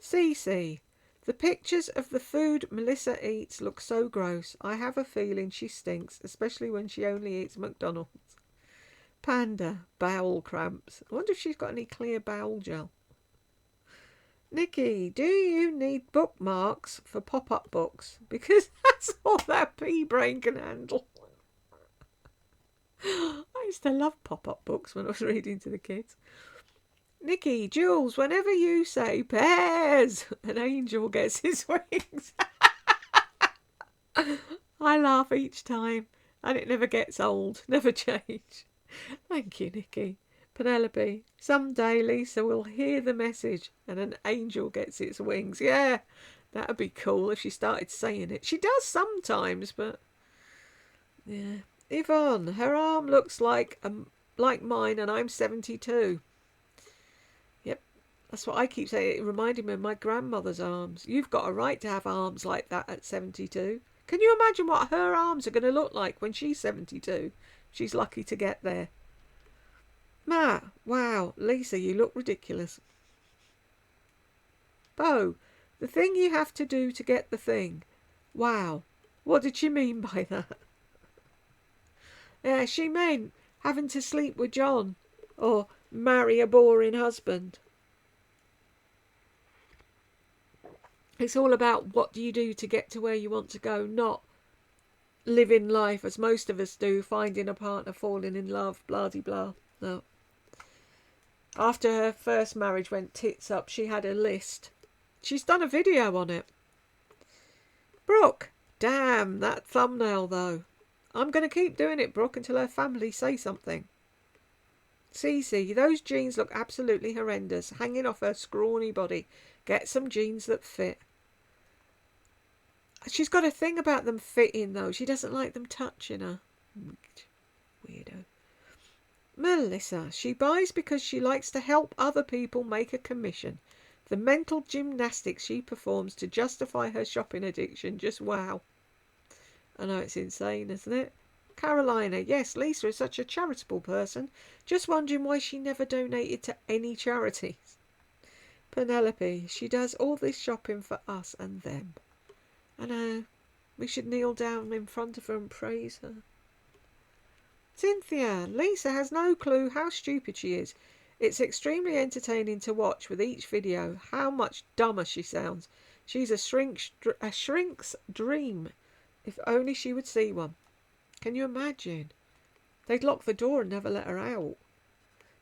Cece, the pictures of the food Melissa eats look so gross. I have a feeling she stinks, especially when she only eats McDonald's. Panda, bowel cramps. I wonder if she's got any clear bowel gel. Nikki, do you need bookmarks for pop-up books? Because that's all that pea brain can handle. I used to love pop-up books when I was reading to the kids. Nikki, Jules, whenever you say pears, an angel gets his wings. I laugh each time, and it never gets old, never change. Thank you, Nikki. Penelope, someday Lisa will hear the message and an angel gets its wings. Yeah, that'd be cool if she started saying it. She does sometimes, but yeah. Yvonne, her arm looks like mine and I'm 72. Yep, that's what I keep saying. It reminded me of my grandmother's arms. You've got a right to have arms like that at 72. Can you imagine what her arms are going to look like when she's 72? She's lucky to get there. Matt, wow, Lisa, you look ridiculous. Bo, the thing you have to do to get the thing. Wow, what did she mean by that? Yeah, she meant having to sleep with John or marry a boring husband. It's all about what do you do to get to where you want to go, not living life as most of us do, finding a partner, falling in love, blah-de-blah. No. After her first marriage went tits up, she had a list. She's done a video on it. Brooke, damn, that thumbnail though. I'm going to keep doing it, Brooke, until her family say something. Cece, those jeans look absolutely horrendous, hanging off her scrawny body. Get some jeans that fit. She's got a thing about them fitting, though. She doesn't like them touching her. Weirdo. Melissa, she buys because she likes to help other people make a commission. The mental gymnastics she performs to justify her shopping addiction, just wow. I know, it's insane, isn't it? Carolina, yes, Lisa is such a charitable person. Just wondering why she never donated to any charities. Penelope, she does all this shopping for us and them. I know, we should kneel down in front of her and praise her. Cynthia, Lisa has no clue how stupid she is. It's extremely entertaining to watch with each video how much dumber she sounds. She's a shrink's dream. If only she would see one. Can you imagine? They'd lock the door and never let her out.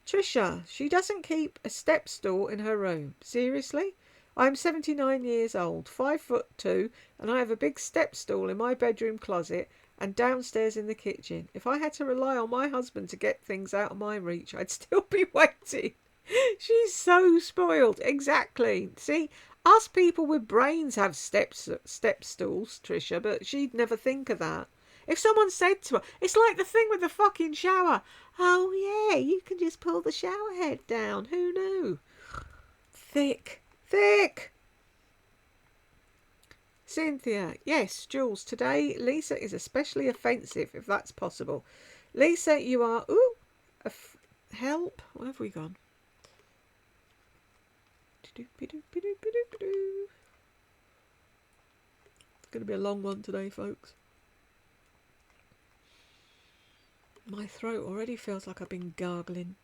Trisha, she doesn't keep a step stool in her room. Seriously? I'm 79 years old, 5'2", and I have a big step stool in my bedroom closet and downstairs in the kitchen. If I had to rely on my husband to get things out of my reach, I'd still be waiting. She's so spoiled. Exactly. See, us people with brains have step stools, Trisha, but she'd never think of that. If someone said to her, it's like the thing with the fucking shower. Oh, yeah, you can just pull the shower head down. Who knew? Thick. Cynthia, yes, Jules, today Lisa is especially offensive, if that's possible. Lisa, you are... Ooh, help. Where have we gone? It's going to be a long one today, folks. My throat already feels like I've been gargling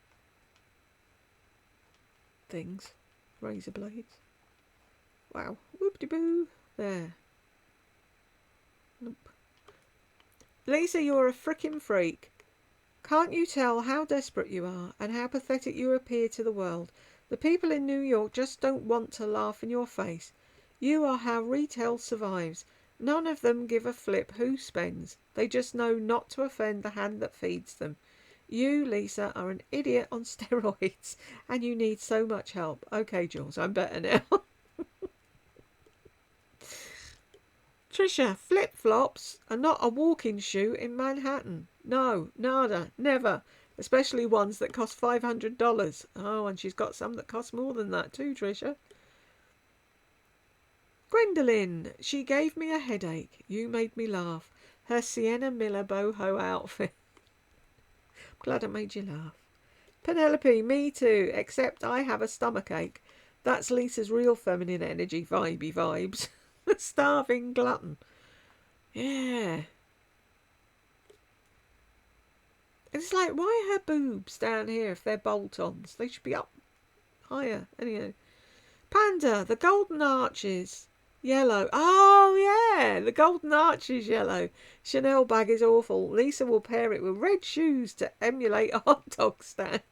things. Razor blades. Wow. Whoop-de-boo. There. Nope. Lisa, you're a frickin' freak. Can't you tell how desperate you are and how pathetic you appear to the world? The people in New York just don't want to laugh in your face. You are how retail survives. None of them give a flip who spends. They just know not to offend the hand that feeds them. You, Lisa, are an idiot on steroids and you need so much help. Okay, Jules, I'm better now. Trisha, flip-flops are not a walking shoe in Manhattan. No, nada, never. Especially ones that cost $500. Oh, and she's got some that cost more than that too, Trisha. Gwendolyn, she gave me a headache. You made me laugh. Her Sienna Miller boho outfit. I'm glad I made you laugh. Penelope, me too, except I have a stomachache. That's Lisa's real feminine energy, vibey vibes. The starving glutton. Yeah. It's like, why are her boobs down here if they're bolt-ons? They should be up higher. Anyway. Panda, the golden arches. Yellow. Oh, yeah. The golden arches yellow. Chanel bag is awful. Lisa will pair it with red shoes to emulate a hot dog stand.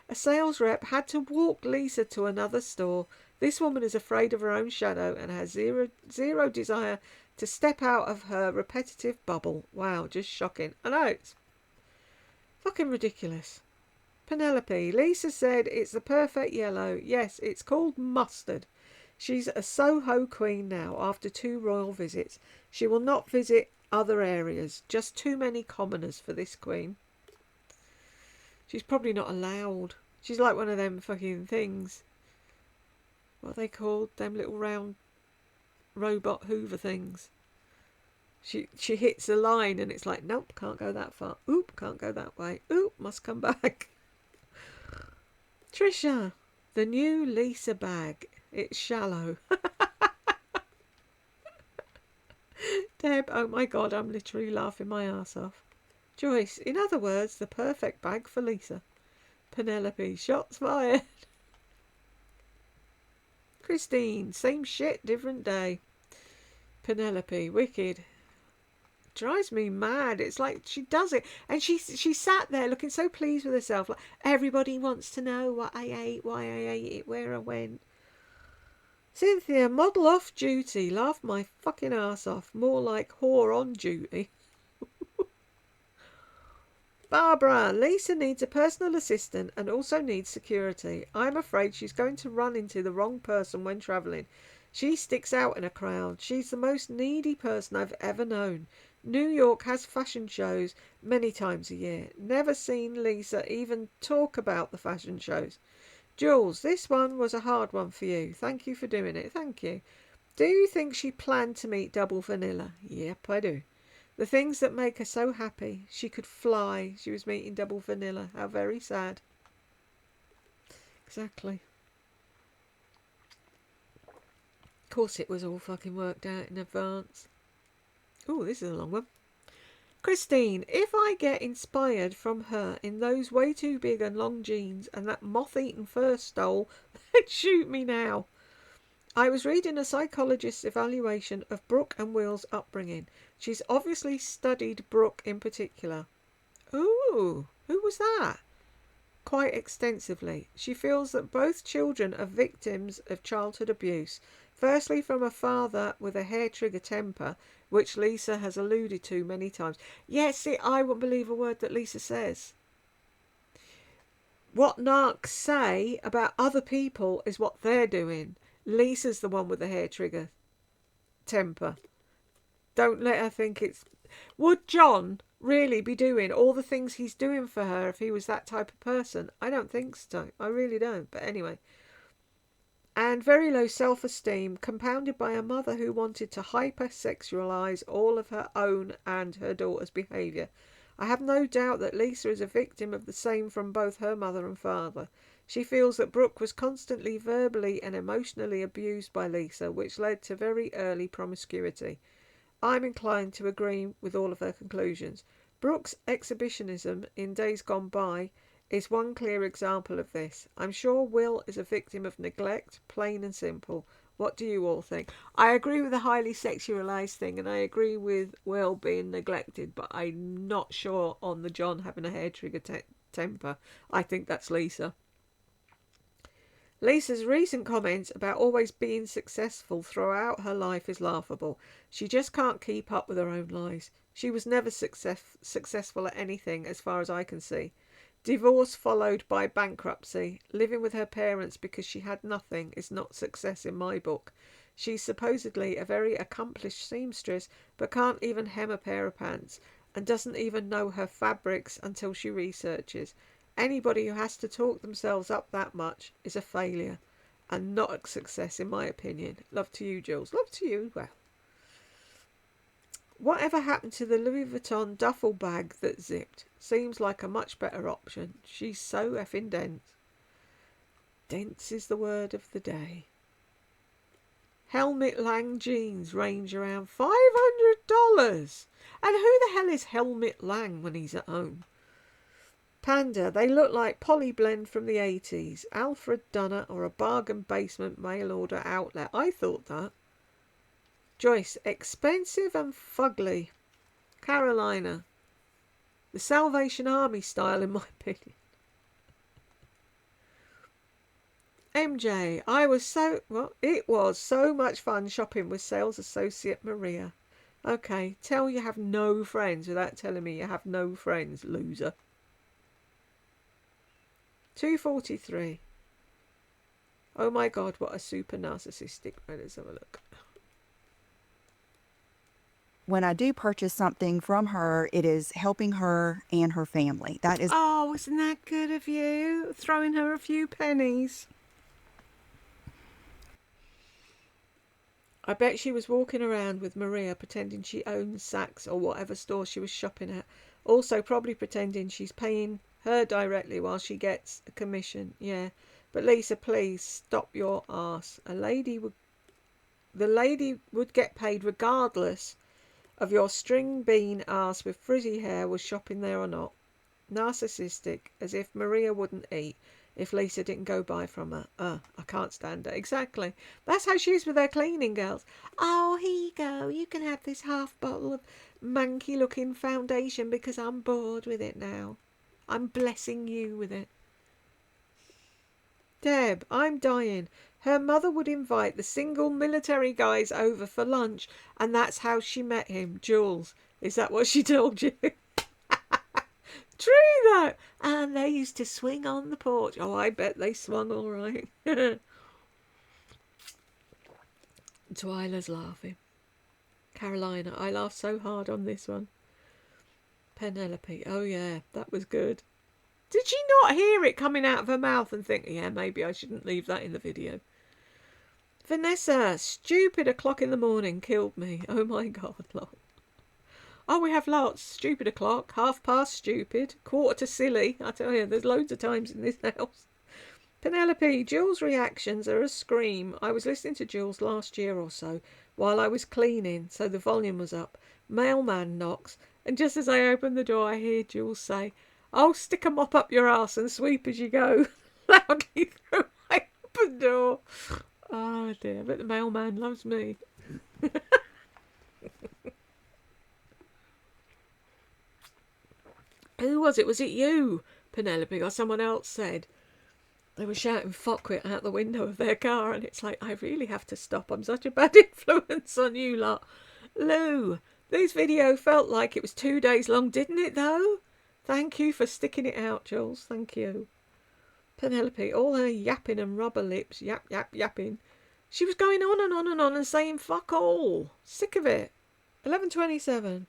A sales rep had to walk Lisa to another store. This woman is afraid of her own shadow and has zero desire to step out of her repetitive bubble. Wow, just shocking. I know, it's fucking ridiculous. Penelope, Lisa said it's the perfect yellow. Yes, it's called mustard. She's a Soho queen now after 2 royal visits. She will not visit other areas. Just too many commoners for this queen. She's probably not allowed. She's like one of them fucking things. What are they called? Them little round robot Hoover things. She hits a line and it's like, nope, can't go that far. Oop, can't go that way. Oop, must come back. Trisha, the new Lisa bag. It's shallow. Deb, oh my God, I'm literally laughing my ass off. Joyce, in other words, the perfect bag for Lisa. Penelope, shots fired. Christine, same shit, different day. Penelope, wicked. Drives me mad. It's like she does it. And she sat there looking so pleased with herself. Like, everybody wants to know what I ate, why I ate it, where I went. Cynthia, model off duty. Laugh my fucking ass off. More like whore on duty. Barbara, Lisa needs a personal assistant and also needs security. I'm afraid she's going to run into the wrong person when travelling. She sticks out in a crowd. She's the most needy person I've ever known. New York has fashion shows many times a year. Never seen Lisa even talk about the fashion shows. Jules, this one was a hard one for you. Thank you for doing it. Thank you. Do you think she planned to meet Double Vanilla? Yep, I do. The things that make her so happy. She could fly. She was meeting Double Vanilla. How very sad. Exactly. Of course it was all fucking worked out in advance. Oh, this is a long one. Christine, if I get inspired from her in those way too big and long jeans and that moth-eaten fur stole, then shoot me now. I was reading a psychologist's evaluation of Brooke and Will's upbringing. She's obviously studied Brooke in particular. Ooh, who was that? quite extensively. She feels that both children are victims of childhood abuse, firstly from a father with a hair-trigger temper, which Lisa has alluded to many times. Yes, see, I won't believe a word that Lisa says. What narcs say about other people is what they're doing. Lisa's the one with the hair-trigger temper. Don't let her think it's... Would John really be doing all the things he's doing for her if he was that type of person? I don't think so. I really don't. But anyway. And very low self-esteem, compounded by a mother who wanted to hypersexualise all of her own and her daughter's behaviour. I have no doubt that Lisa is a victim of the same from both her mother and father. She feels that Brooke was constantly verbally and emotionally abused by Lisa, which led to very early promiscuity. I'm inclined to agree with all of her conclusions. Brooke's exhibitionism in days gone by is one clear example of this. I'm sure Will is a victim of neglect, plain and simple. What do you all think? I agree with the highly sexualised thing, and I agree with Will being neglected, but I'm not sure on the John having a hair-trigger temper. I think that's Lisa. Lisa's recent comments about always being successful throughout her life is laughable. She just can't keep up with her own lies. She was never successful at anything, as far as I can see. Divorce followed by bankruptcy. Living with her parents because she had nothing is not success in my book. She's supposedly a very accomplished seamstress, but can't even hem a pair of pants, and doesn't even know her fabrics until she researches. Anybody who has to talk themselves up that much is a failure, and not a success in my opinion. Love to you, Jules. Love to you. Well, whatever happened to the Louis Vuitton duffel bag that zipped? Seems like a much better option. She's so effing dense. Dense is the word of the day. Helmut Lang jeans range around $500. And who the hell is Helmut Lang when he's at home? Panda, they look like Polyblend from the 80s. Alfred Dunner or a bargain basement mail order outlet. I thought that. Joyce, expensive and fugly. Carolina, the Salvation Army style in my opinion. MJ, it was so much fun shopping with sales associate Maria. Okay, tell you have no friends without telling me you have no friends, loser. 243. Oh my god, what a super narcissistic. Let's have a look. When I do purchase something from her, it is helping her and her family. That is... Oh, isn't that good of you? Throwing her a few pennies. I bet she was walking around with Maria pretending she owns Saks or whatever store she was shopping at. Also probably pretending she's paying her directly while she gets a commission. Yeah. But Lisa, please stop your arse. The lady would get paid regardless of your string bean ass with frizzy hair was shopping there or not. Narcissistic, as if Maria wouldn't eat if Lisa didn't go buy from her. I can't stand her. Exactly. That's how she is with her cleaning girls. Oh, here you go. You can have this half bottle of manky looking foundation because I'm bored with it now. I'm blessing you with it. Deb, I'm dying. Her mother would invite the single military guys over for lunch, and that's how she met him. Jules, is that what she told you? True that. And they used to swing on the porch. Oh, I bet they swung all right. Twyla's laughing. Carolina, I laughed so hard on this one. Penelope, oh yeah, that was good. Did she not hear it coming out of her mouth and think, yeah, maybe I shouldn't leave that in the video? Vanessa, stupid o'clock in the morning killed me. Oh my god, lol. Oh, we have lots. Stupid o'clock, half past stupid, quarter to silly. I tell you, there's loads of times in this house. Penelope, Jules' reactions are a scream. I was listening to Jules last year or so while I was cleaning, so the volume was up. Mailman knocks, and just as I open the door, I hear Jules say, "Oh, stick a mop up your arse and sweep as you go," loudly through my open door. Oh dear, but the mailman loves me. Who was it? Was it you? Penelope, or someone else said they were shouting fuckwit out the window of their car, and it's like, I really have to stop. I'm such a bad influence on you lot. Lou, this video felt like it was 2 days long, didn't it, though? Thank you for sticking it out, Jules. Thank you. Penelope, all her yapping and rubber lips, yap, yap, yapping. She was going on and on and on and saying fuck all. Sick of it. 11:27.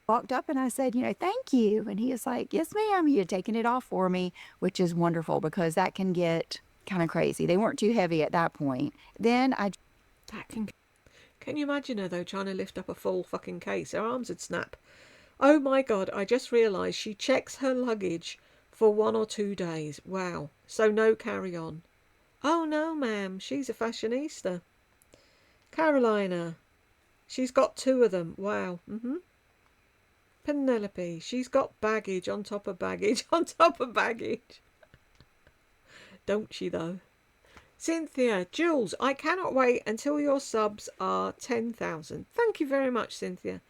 Walked up and I said, thank you. And he was like, yes, ma'am, you're taking it off for me, which is wonderful because that can get kind of crazy. They weren't too heavy at that point. Then Can you imagine her, though, trying to lift up a full fucking case? Her arms would snap. Oh my God, I just realised she checks her luggage for 1 or 2 days. Wow. So no carry-on. Oh no, ma'am, she's a fashionista. Carolina, she's got 2 of them. Wow. Penelope, she's got baggage on top of baggage on top of baggage. Don't she, though? Cynthia, Jules, I cannot wait until your subs are 10,000. Thank you very much, Cynthia.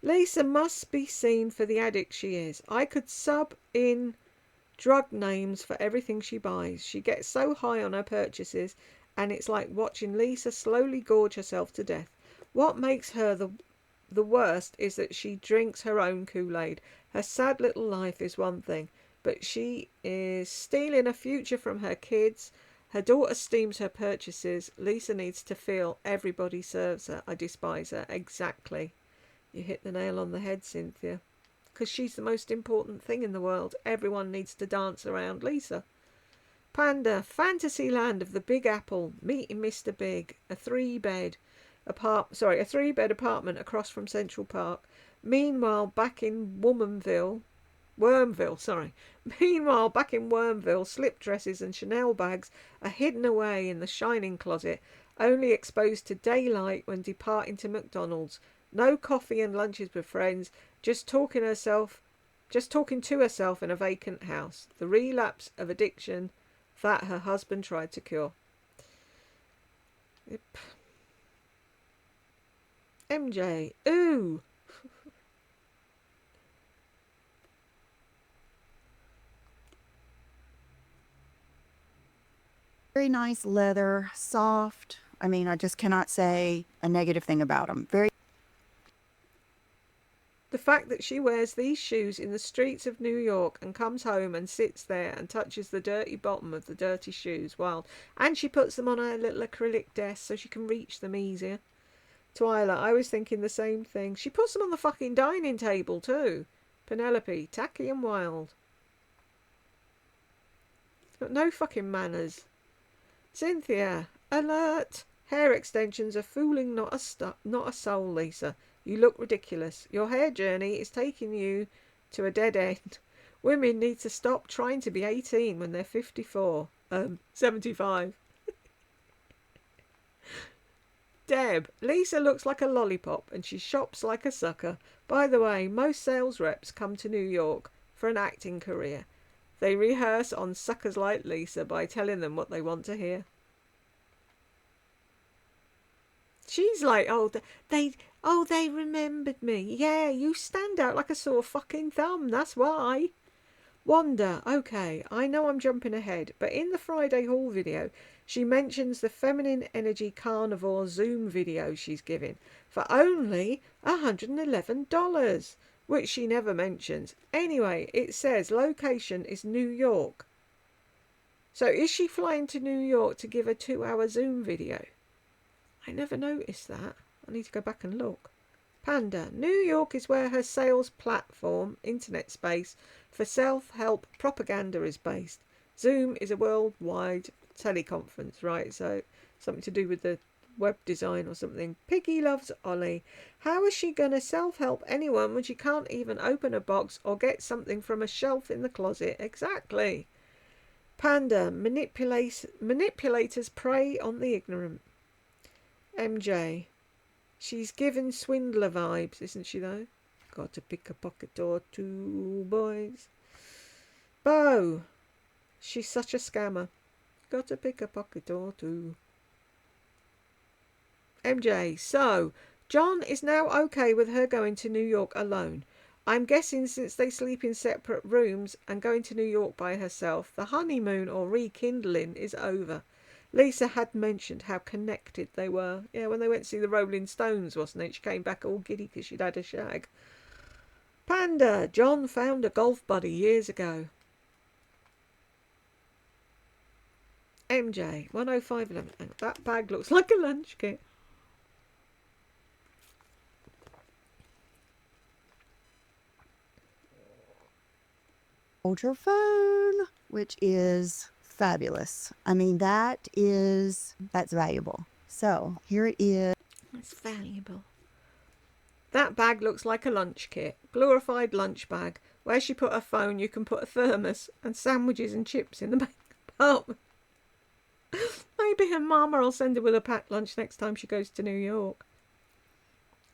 Lisa must be seen for the addict she is. I could sub in drug names for everything she buys. She gets so high on her purchases, and it's like watching Lisa slowly gorge herself to death. What makes her the worst is that she drinks her own Kool-Aid. Her sad little life is one thing, but she is stealing a future from her kids. Her daughter steams her purchases. Lisa needs to feel everybody serves her. I despise her. Exactly. You hit the nail on the head, Cynthia. Because she's the most important thing in the world. Everyone needs to dance around Lisa. Panda, fantasy land of the Big Apple. Meeting Mr. Big. A 3-bed apartment across from Central Park. Meanwhile, back in Wormville, slip dresses and Chanel bags are hidden away in the shining closet, only exposed to daylight when departing to McDonald's. No coffee and lunches with friends, just talking to herself in a vacant house. The relapse of addiction that her husband tried to cure. Yep. MJ, ooh. very nice leather, soft. I mean, I just cannot say a negative thing about them. The fact that she wears these shoes in the streets of New York and comes home and sits there and touches the dirty bottom of the dirty shoes, wild. And she puts them on her little acrylic desk so she can reach them easier. Twyla, I was thinking the same thing. She puts them on the fucking dining table too. Penelope, tacky and wild. Got no fucking manners. Cynthia, alert. Hair extensions are fooling not a soul, Lisa. You look ridiculous. Your hair journey is taking you to a dead end. Women need to stop trying to be 18 when they're 75. Deb, Lisa looks like a lollipop and she shops like a sucker. By the way, most sales reps come to New York for an acting career. They rehearse on suckers like Lisa by telling them what they want to hear. She's like, they remembered me. Yeah, you stand out like a sore fucking thumb, that's why. Wanda, okay, I know I'm jumping ahead, but in the Friday haul video, she mentions the Feminine Energy Carnivore Zoom video she's giving for only $111, which she never mentions. Anyway, it says location is New York. So is she flying to New York to give a 2-hour Zoom video? I never noticed that. I need to go back and look. Panda, New York is where her sales platform, internet space, for self-help propaganda is based. Zoom is a worldwide teleconference, right? So something to do with the web design or something. Piggy loves Ollie. How is she going to self-help anyone when she can't even open a box or get something from a shelf in the closet? Exactly. Panda, manipulators prey on the ignorant. MJ, she's giving swindler vibes, isn't she though? Got to pick a pocket or two, boys. Bo, she's such a scammer. Got to pick a pocket or two. MJ, so John is now okay with her going to New York alone. I'm guessing since they sleep in separate rooms and going to New York by herself, the honeymoon or rekindling is over. Lisa had mentioned how connected they were. Yeah, when they went to see the Rolling Stones, wasn't it? She came back all giddy because she'd had a shag. Panda, John found a golf buddy years ago. MJ, 10511. That bag looks like a lunch kit. Hold your phone, which is fabulous. I mean, that's valuable. So here it is. It's valuable. That bag looks like a lunch kit. Glorified lunch bag. Where she put her phone, you can put a thermos and sandwiches and chips in the back compartment. Maybe her mama will send her with a packed lunch next time she goes to New York.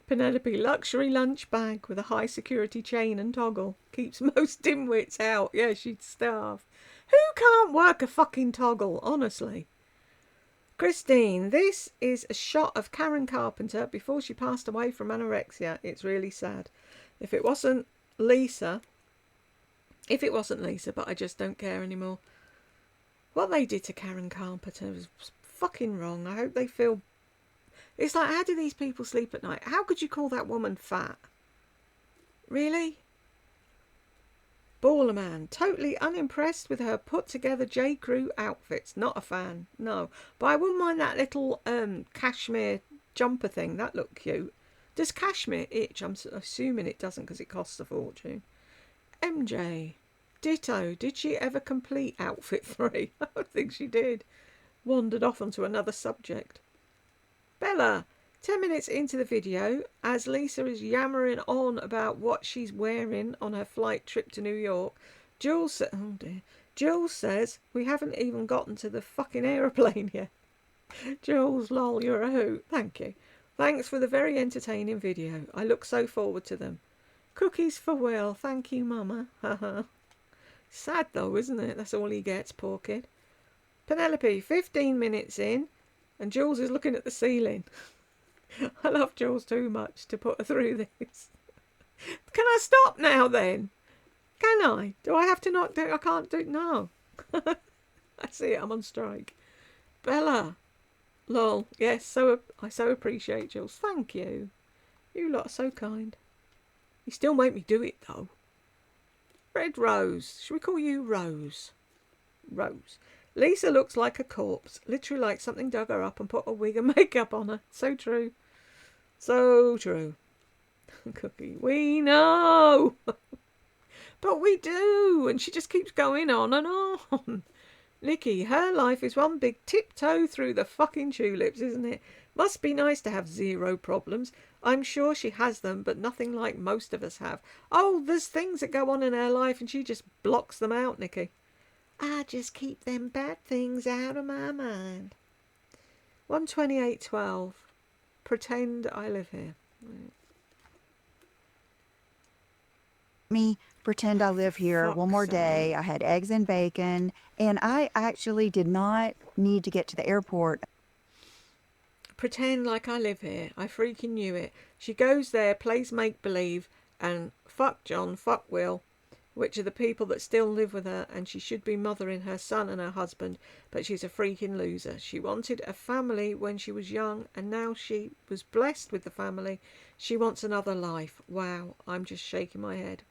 Penelope, luxury lunch bag with a high security chain and toggle. Keeps most dimwits out. Yeah, she'd starve. Who can't work a fucking toggle, honestly? Christine, this is a shot of Karen Carpenter before she passed away from anorexia. It's really sad. If it wasn't Lisa, but I just don't care anymore. What they did to Karen Carpenter was fucking wrong. I hope they feel... It's like, how do these people sleep at night? How could you call that woman fat? Really? Baller Man, totally unimpressed with her put-together J.Crew outfits. Not a fan, no. But I wouldn't mind that little cashmere jumper thing. That looked cute. Does cashmere itch? I'm assuming it doesn't because it costs a fortune. MJ, ditto. Did she ever complete outfit 3? I don't think she did. Wandered off onto another subject. Bella, 10 minutes into the video, as Lisa is yammering on about what she's wearing on her flight trip to New York, Jules says we haven't even gotten to the fucking aeroplane yet. Jules, lol, you're a hoot. Thank you. Thanks for the very entertaining video. I look so forward to them. Cookies for Will. Thank you, Mama. Haha. Sad though, isn't it? That's all he gets, poor kid. Penelope, 15 minutes in, and Jules is looking at the ceiling. I love Jules too much to put her through this. Can I stop now then? Can I? Do I have to not do it? I can't do it. No. I see it. I'm on strike. Bella. Lol. Yes, I so appreciate Jules. Thank you. You lot are so kind. You still make me do it though. Red Rose. Should we call you Rose? Rose. Lisa looks like a corpse. Literally like something dug her up and put a wig and makeup on her. So true. So true. Cookie. We know. But we do. And she just keeps going on and on. Nikki, her life is one big tiptoe through the fucking tulips, isn't it? Must be nice to have 0 problems. I'm sure she has them, but nothing like most of us have. Oh, there's things that go on in her life and she just blocks them out, Nikki. I just keep them bad things out of my mind. 128.12. Pretend I live here. Me pretend I live here Fuck's one more sake. day. I had eggs and bacon, and I actually did not need to get to the airport. Pretend like I live here. I freaking knew it. She goes there, plays make-believe, and fuck John, fuck Will, which are the people that still live with her, and she should be mothering her son and her husband, but she's a freaking loser. She wanted a family when she was young, and now she was blessed with the family. She wants another life. Wow, I'm just shaking my head.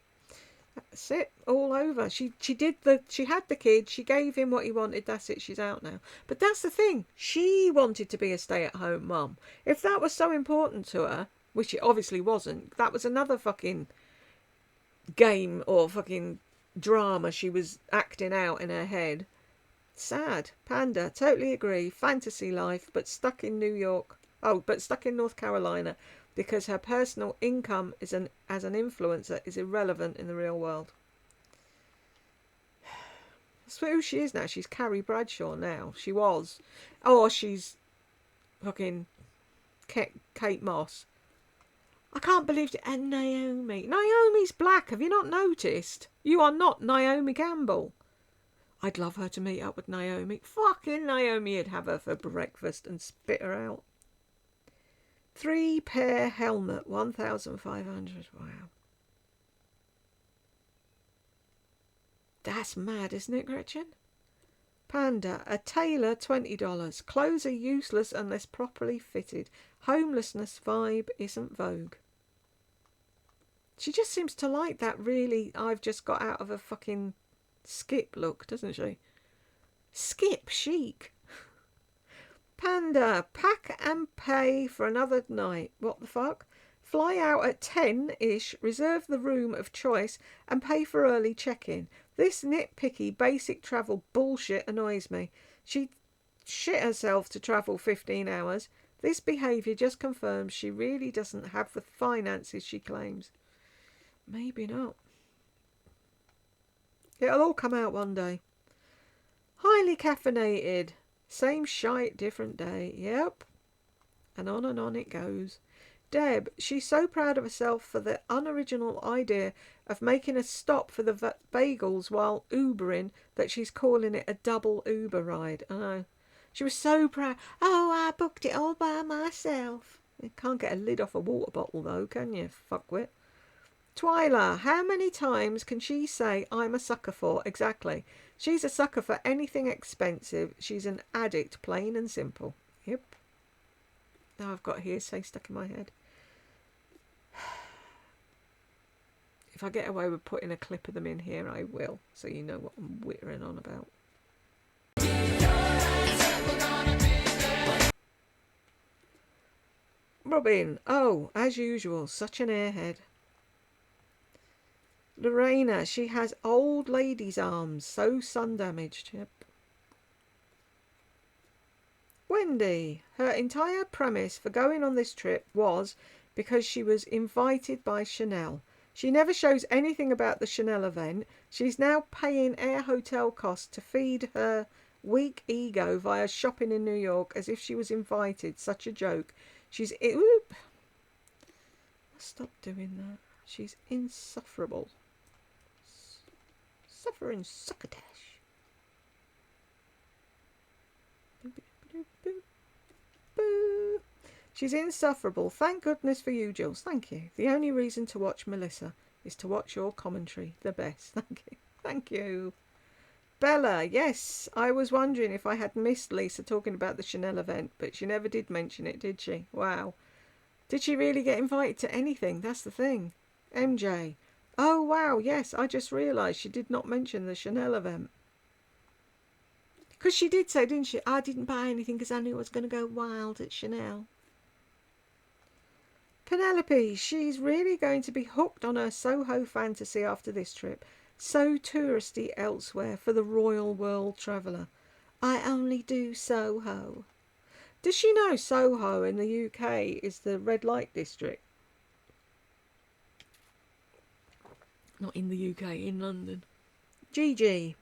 That's it, all over. She had the kid, she gave him what he wanted, that's it, she's out now. But that's the thing, she wanted to be a stay-at-home mum. If that was so important to her, which it obviously wasn't, that was another fucking game or fucking drama she was acting out in her head. Sad. Panda, totally agree. Fantasy life, but stuck in New York. Oh, but stuck in North Carolina because her personal income as an influencer is irrelevant in the real world. That's who she is now. She's Carrie Bradshaw now. She was. Oh, she's fucking Kate Moss. I can't believe it. And Naomi. Naomi's black. Have you not noticed? You are not Naomi Campbell. I'd love her to meet up with Naomi. Fucking Naomi would have her for breakfast and spit her out. 3-pair helmet, 1,500. Wow. That's mad, isn't it, Gretchen? Panda, a tailor, $20. Clothes are useless unless properly fitted. Homelessness vibe isn't vogue. She just seems to like that really I've just got out of a fucking skip look, doesn't she? Skip chic. Panda, pack and pay for another night. What the fuck? Fly out at 10-ish, reserve the room of choice and pay for early check-in. This nitpicky basic travel bullshit annoys me. She shit herself to travel 15 hours. This behaviour just confirms she really doesn't have the finances she claims. Maybe not. It'll all come out one day. Highly caffeinated. Same shite, different day. Yep. And on it goes. Deb, she's so proud of herself for the unoriginal idea of making a stop for the bagels while Ubering that she's calling it a double Uber ride. I know. She was so proud. Oh, I booked it all by myself. You can't get a lid off a water bottle though, can you, fuckwit? Twyla, how many times can she say I'm a sucker for? Exactly. She's a sucker for anything expensive. She's an addict, plain and simple. Yep. Now I've got hearsay stuck in my head. If I get away with putting a clip of them in here, I will, so you know what I'm whittering on about. Robin, oh, as usual, such an airhead. Lorena, she has old lady's arms, so sun damaged. Yep. Wendy, her entire premise for going on this trip was because she was invited by Chanel. She never shows anything about the Chanel event. She's now paying air hotel costs to feed her weak ego via shopping in New York as if she was invited. Such a joke. She's... Oop. Stop doing that. She's insufferable. Suffering succotash. She's insufferable. Thank goodness for you, Jules. Thank you. The only reason to watch Melissa is to watch your commentary. The best. Thank you. Thank you. Bella, yes. I was wondering if I had missed Lisa talking about the Chanel event, but she never did mention it, did she? Wow. Did she really get invited to anything? That's the thing. MJ. Oh, wow. Yes, I just realised she did not mention the Chanel event. Because she did say, didn't she? I didn't buy anything because I knew I was going to go wild at Chanel. Penelope, she's really going to be hooked on her Soho fantasy after this trip. So touristy elsewhere for the royal world traveller. I only do Soho. Does she know Soho in the UK is the red light district? Not in the UK, in London. Gigi.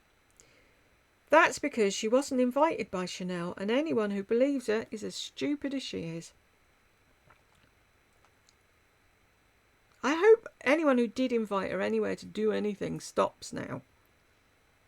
That's because she wasn't invited by Chanel, and anyone who believes her is as stupid as she is. I hope anyone who did invite her anywhere to do anything stops now.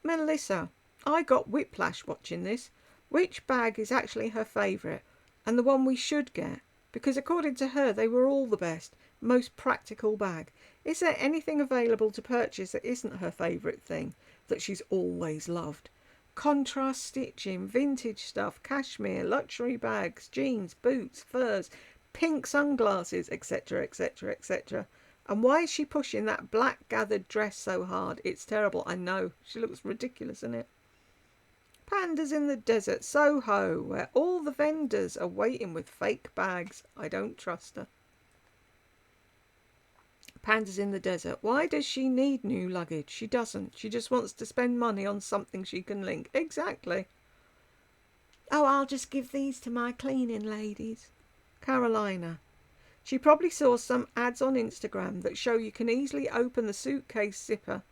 Melissa, I got whiplash watching this. Which bag is actually her favourite, and the one we should get? Because according to her, they were all the best, most practical bag. Is there anything available to purchase that isn't her favourite thing, that she's always loved? Contrast stitching, vintage stuff, cashmere, luxury bags, jeans, boots, furs, pink sunglasses, etc, etc, etc. And why is she pushing that black gathered dress so hard? It's terrible, I know. She looks ridiculous, isn't it? Pandas in the desert, Soho, where all the vendors are waiting with fake bags. I don't trust her. Pandas in the desert. Why does she need new luggage? She doesn't. She just wants to spend money on something she can link. Exactly. Oh, I'll just give these to my cleaning ladies. Carolina. She probably saw some ads on Instagram that show you can easily open the suitcase zipper.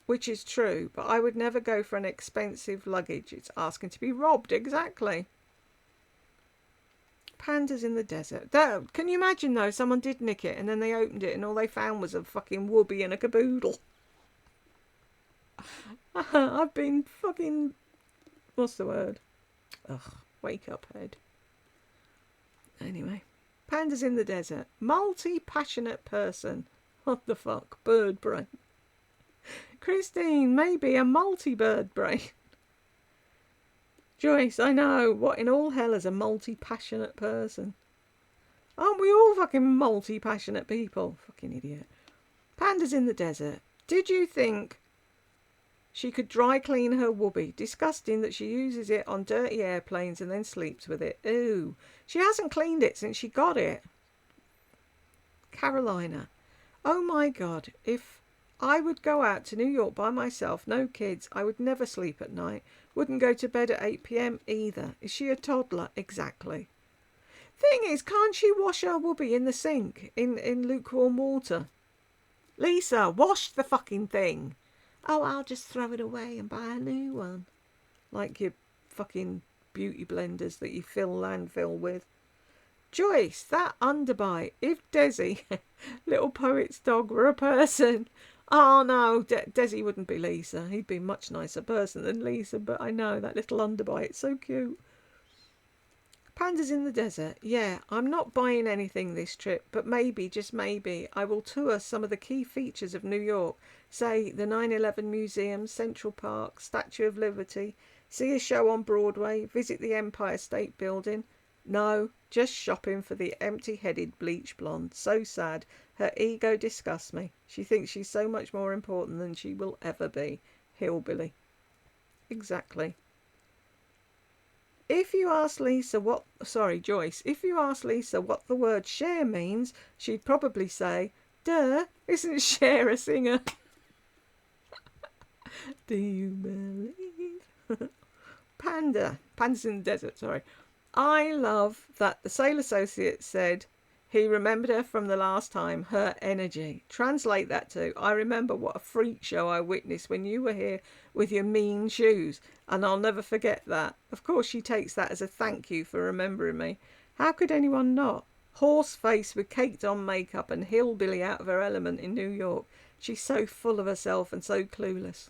Which is true, but I would never go for an expensive luggage. It's asking to be robbed. Exactly. Pandas in the desert. Can you imagine though, someone did nick it and then they opened it and all they found was a fucking whoopee and a caboodle. I've been fucking... What's the word? Ugh, wake up, head. Anyway. Pandas in the desert. Multi-passionate person. What the fuck? Bird brain. Christine, maybe a multi-bird brain. Joyce, I know. What in all hell is a multi-passionate person? Aren't we all fucking multi-passionate people? Fucking idiot. Pandas in the desert. Did you think she could dry clean her whoopee? Disgusting that she uses it on dirty airplanes and then sleeps with it. Ooh. She hasn't cleaned it since she got it. Carolina. Oh my God. If I would go out to New York by myself, no kids, I would never sleep at night. Wouldn't go to bed at 8 p.m. either. Is she a toddler? Exactly. Thing is, can't she wash her whoopee in the sink in lukewarm water? Lisa, wash the fucking thing. Oh, I'll just throw it away and buy a new one. Like your fucking beauty blenders that you fill landfill with. Joyce, that underbite. If Desi, little poet's dog, were a person. Oh no, Desi wouldn't be Lisa. He'd be a much nicer person than Lisa, but I know, that little underbite, so cute. Pandas in the desert. Yeah, I'm not buying anything this trip, but maybe, just maybe, I will tour some of the key features of New York. Say, the 9/11 Museum, Central Park, Statue of Liberty, see a show on Broadway, visit the Empire State Building. No, just shopping for the empty-headed bleach blonde. So sad. Her ego disgusts me. She thinks she's so much more important than she will ever be. Hillbilly. Exactly. If you ask Lisa Joyce, if you ask Lisa what the word share means, she'd probably say, duh, isn't Cher a singer? Do you believe? Pandas in the desert, sorry. I love that the sale associate said he remembered her from the last time, her energy. Translate that to, I remember what a freak show I witnessed when you were here with your mean shoes, and I'll never forget that. Of course she takes that as a thank you for remembering me. How could anyone not? Horse face with caked on makeup and hillbilly out of her element in New York. She's so full of herself and so clueless.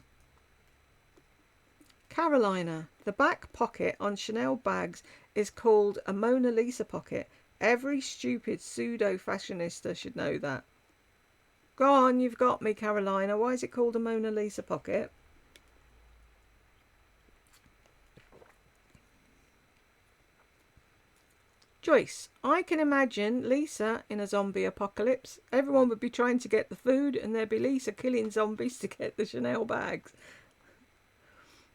Carolina, the back pocket on Chanel bags is called a Mona Lisa pocket. Every stupid pseudo-fashionista should know that. Go on, you've got me, Carolina. Why is it called a Mona Lisa pocket? Joyce, I can imagine Lisa in a zombie apocalypse. Everyone would be trying to get the food and there'd be Lisa killing zombies to get the Chanel bags.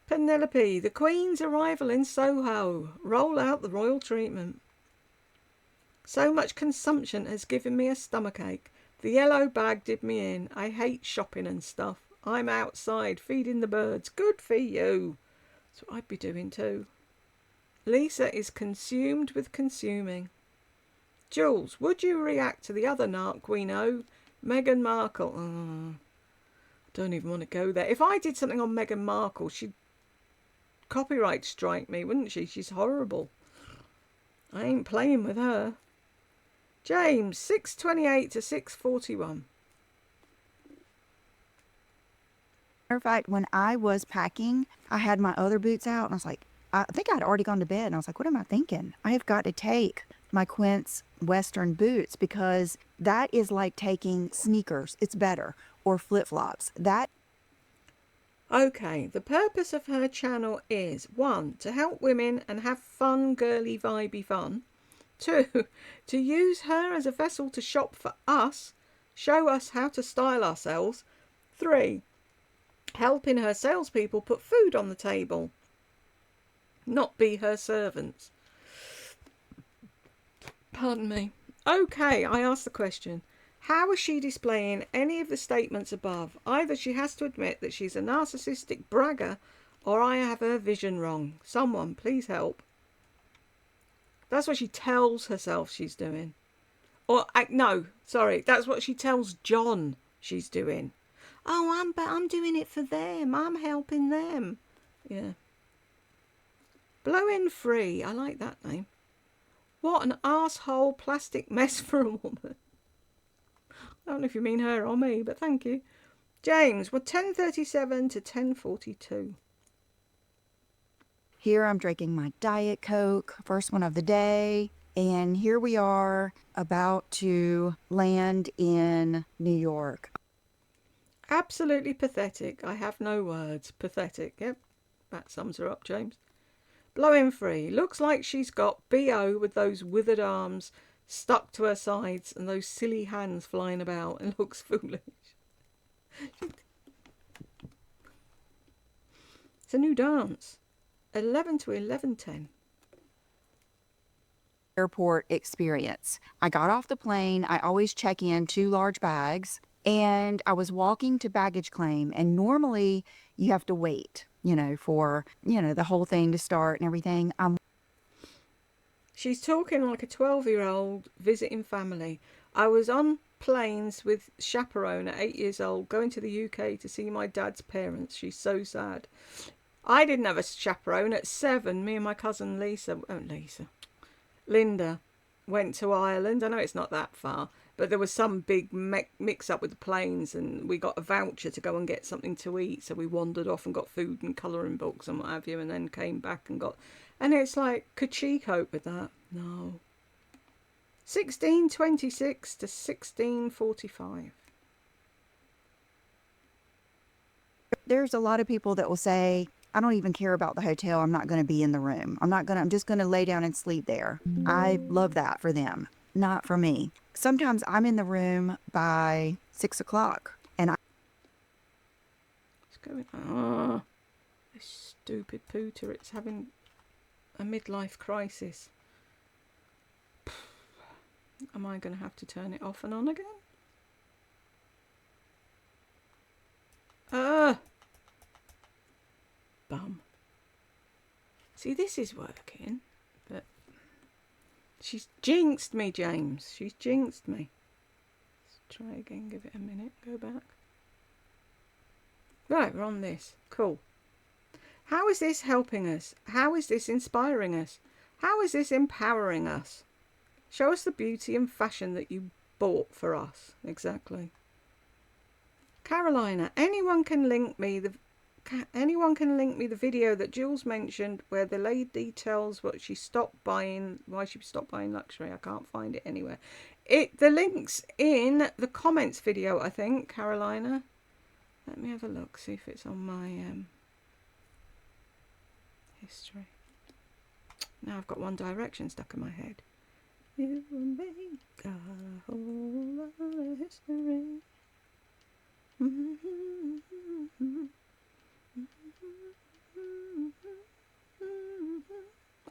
Penelope, the Queen's arrival in Soho. Roll out the royal treatment. So much consumption has given me a stomachache. The yellow bag did me in. I hate shopping and stuff. I'm outside feeding the birds. Good for you. That's what I'd be doing too. Lisa is consumed with consuming. Jules, would you react to the other narc we know? Meghan Markle. Don't even want to go there. If I did something on Meghan Markle, she'd copyright strike me, wouldn't she? She's horrible. I ain't playing with her. James, 6:28 to 6:41. Matter of fact, when I was packing, I had my other boots out, and I was like, I think I'd already gone to bed, and I was like, what am I thinking? I have got to take my Quince Western boots, because that is like taking sneakers. It's better. Or flip-flops. Okay, the purpose of her channel is 1, to help women and have fun, girly, vibey fun. 2, to use her as a vessel to shop for us, show us how to style ourselves. 3, helping her salespeople put food on the table, not be her servants. Pardon me. Okay, I asked the question. How is she displaying any of the statements above? Either she has to admit that she's a narcissistic bragger, or I have her vision wrong. Someone, please help. That's what she tells herself she's doing. Or, no, sorry, that's what she tells John she's doing. Oh, I'm doing it for them. I'm helping them. Yeah. Blowing Free. I like that name. What an arsehole plastic mess for a woman. I don't know if you mean her or me, but thank you. James, we're 10:37 to 10:42. Here I'm drinking my Diet Coke, first one of the day. And here we are about to land in New York. Absolutely pathetic. I have no words. Pathetic. Yep, that sums her up, James. Blowing free. Looks like she's got BO with those withered arms stuck to her sides and those silly hands flying about, and looks foolish. It's a new dance. 11 to 11:10. Airport experience. I got off the plane. I always check in 2 large bags, and I was walking to baggage claim, and normally you have to wait, for, the whole thing to start and everything. She's talking like a 12-year-old visiting family. I was on planes with chaperone at 8 years old, going to the UK to see my dad's parents. She's so sad. I didn't have a chaperone at 7. Me and my cousin Linda went to Ireland. I know it's not that far, but there was some big mix up with the planes, and we got a voucher to go and get something to eat, so we wandered off and got food and colouring books and what have you, and then came back and got, and it's like, could she cope with that? No. 16:26 to 16:45. There's a lot of people that will say, I don't even care about the hotel. I'm not going to be in the room. I'm just going to lay down and sleep there. I love that for them. Not for me. Sometimes I'm in the room by 6 o'clock and What's going on? This stupid pooter. It's having a midlife crisis. Am I going to have to turn it off and on again? Bum. See, this is working, but she's jinxed me, James. She's jinxed me. Let's try again, give it a minute, go back. Right, we're on this. Cool. How is this helping us? How is this inspiring us? How is this empowering us? Show us the beauty and fashion that you bought for us. Exactly. Carolina, anyone can link me the video that Jules mentioned where the lady tells why she stopped buying luxury. I can't find it anywhere. The link's in the comments video, I think, Carolina. Let me have a look, see if it's on my history. Now I've got One Direction stuck in my head. You make a whole lot of history.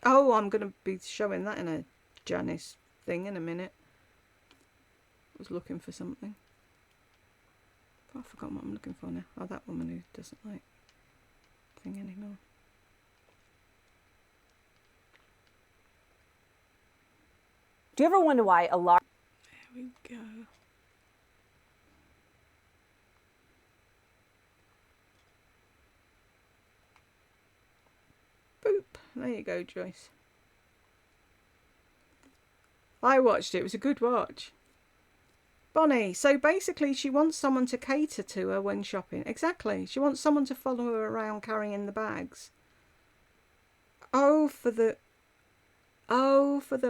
Oh, I'm going to be showing that in a Janice thing in a minute. I was looking for something. I've forgotten what I'm looking for now. Oh, that woman who doesn't like thing anymore. Do you ever wonder why a large... There we go. Boop. There you go, Joyce. I watched it. It was a good watch. Bonnie, so basically she wants someone to cater to her when shopping. Exactly. She wants someone to follow her around carrying the bags. Oh, for the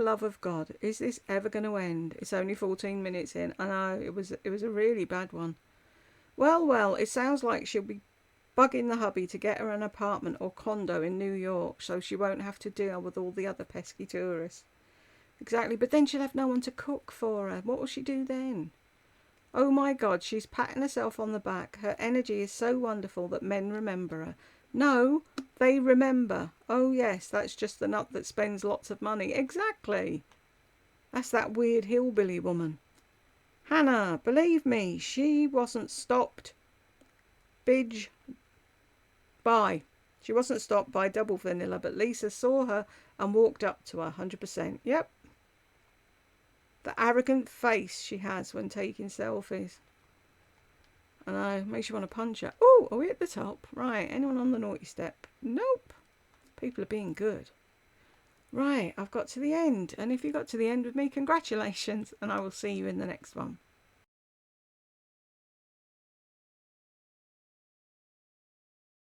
love of God. Is this ever going to end? It's only 14 minutes in. I know, it was a really bad one. Well, it sounds like she'll be bugging the hubby to get her an apartment or condo in New York so she won't have to deal with all the other pesky tourists. Exactly, but then she'll have no one to cook for her. What will she do then? Oh my God, she's patting herself on the back. Her energy is so wonderful that men remember her. No, they remember. Oh yes, that's just the nut that spends lots of money. Exactly. That's that weird hillbilly woman. Hannah, believe me, she wasn't stopped. She wasn't stopped by double vanilla, but Lisa saw her and walked up to her, 100%. Yep. The arrogant face she has when taking selfies. I know, makes you want to punch her. Oh, are we at the top? Right, anyone on the naughty step? Nope. People are being good. Right, I've got to the end. And if you got to the end with me, congratulations. And I will see you in the next one.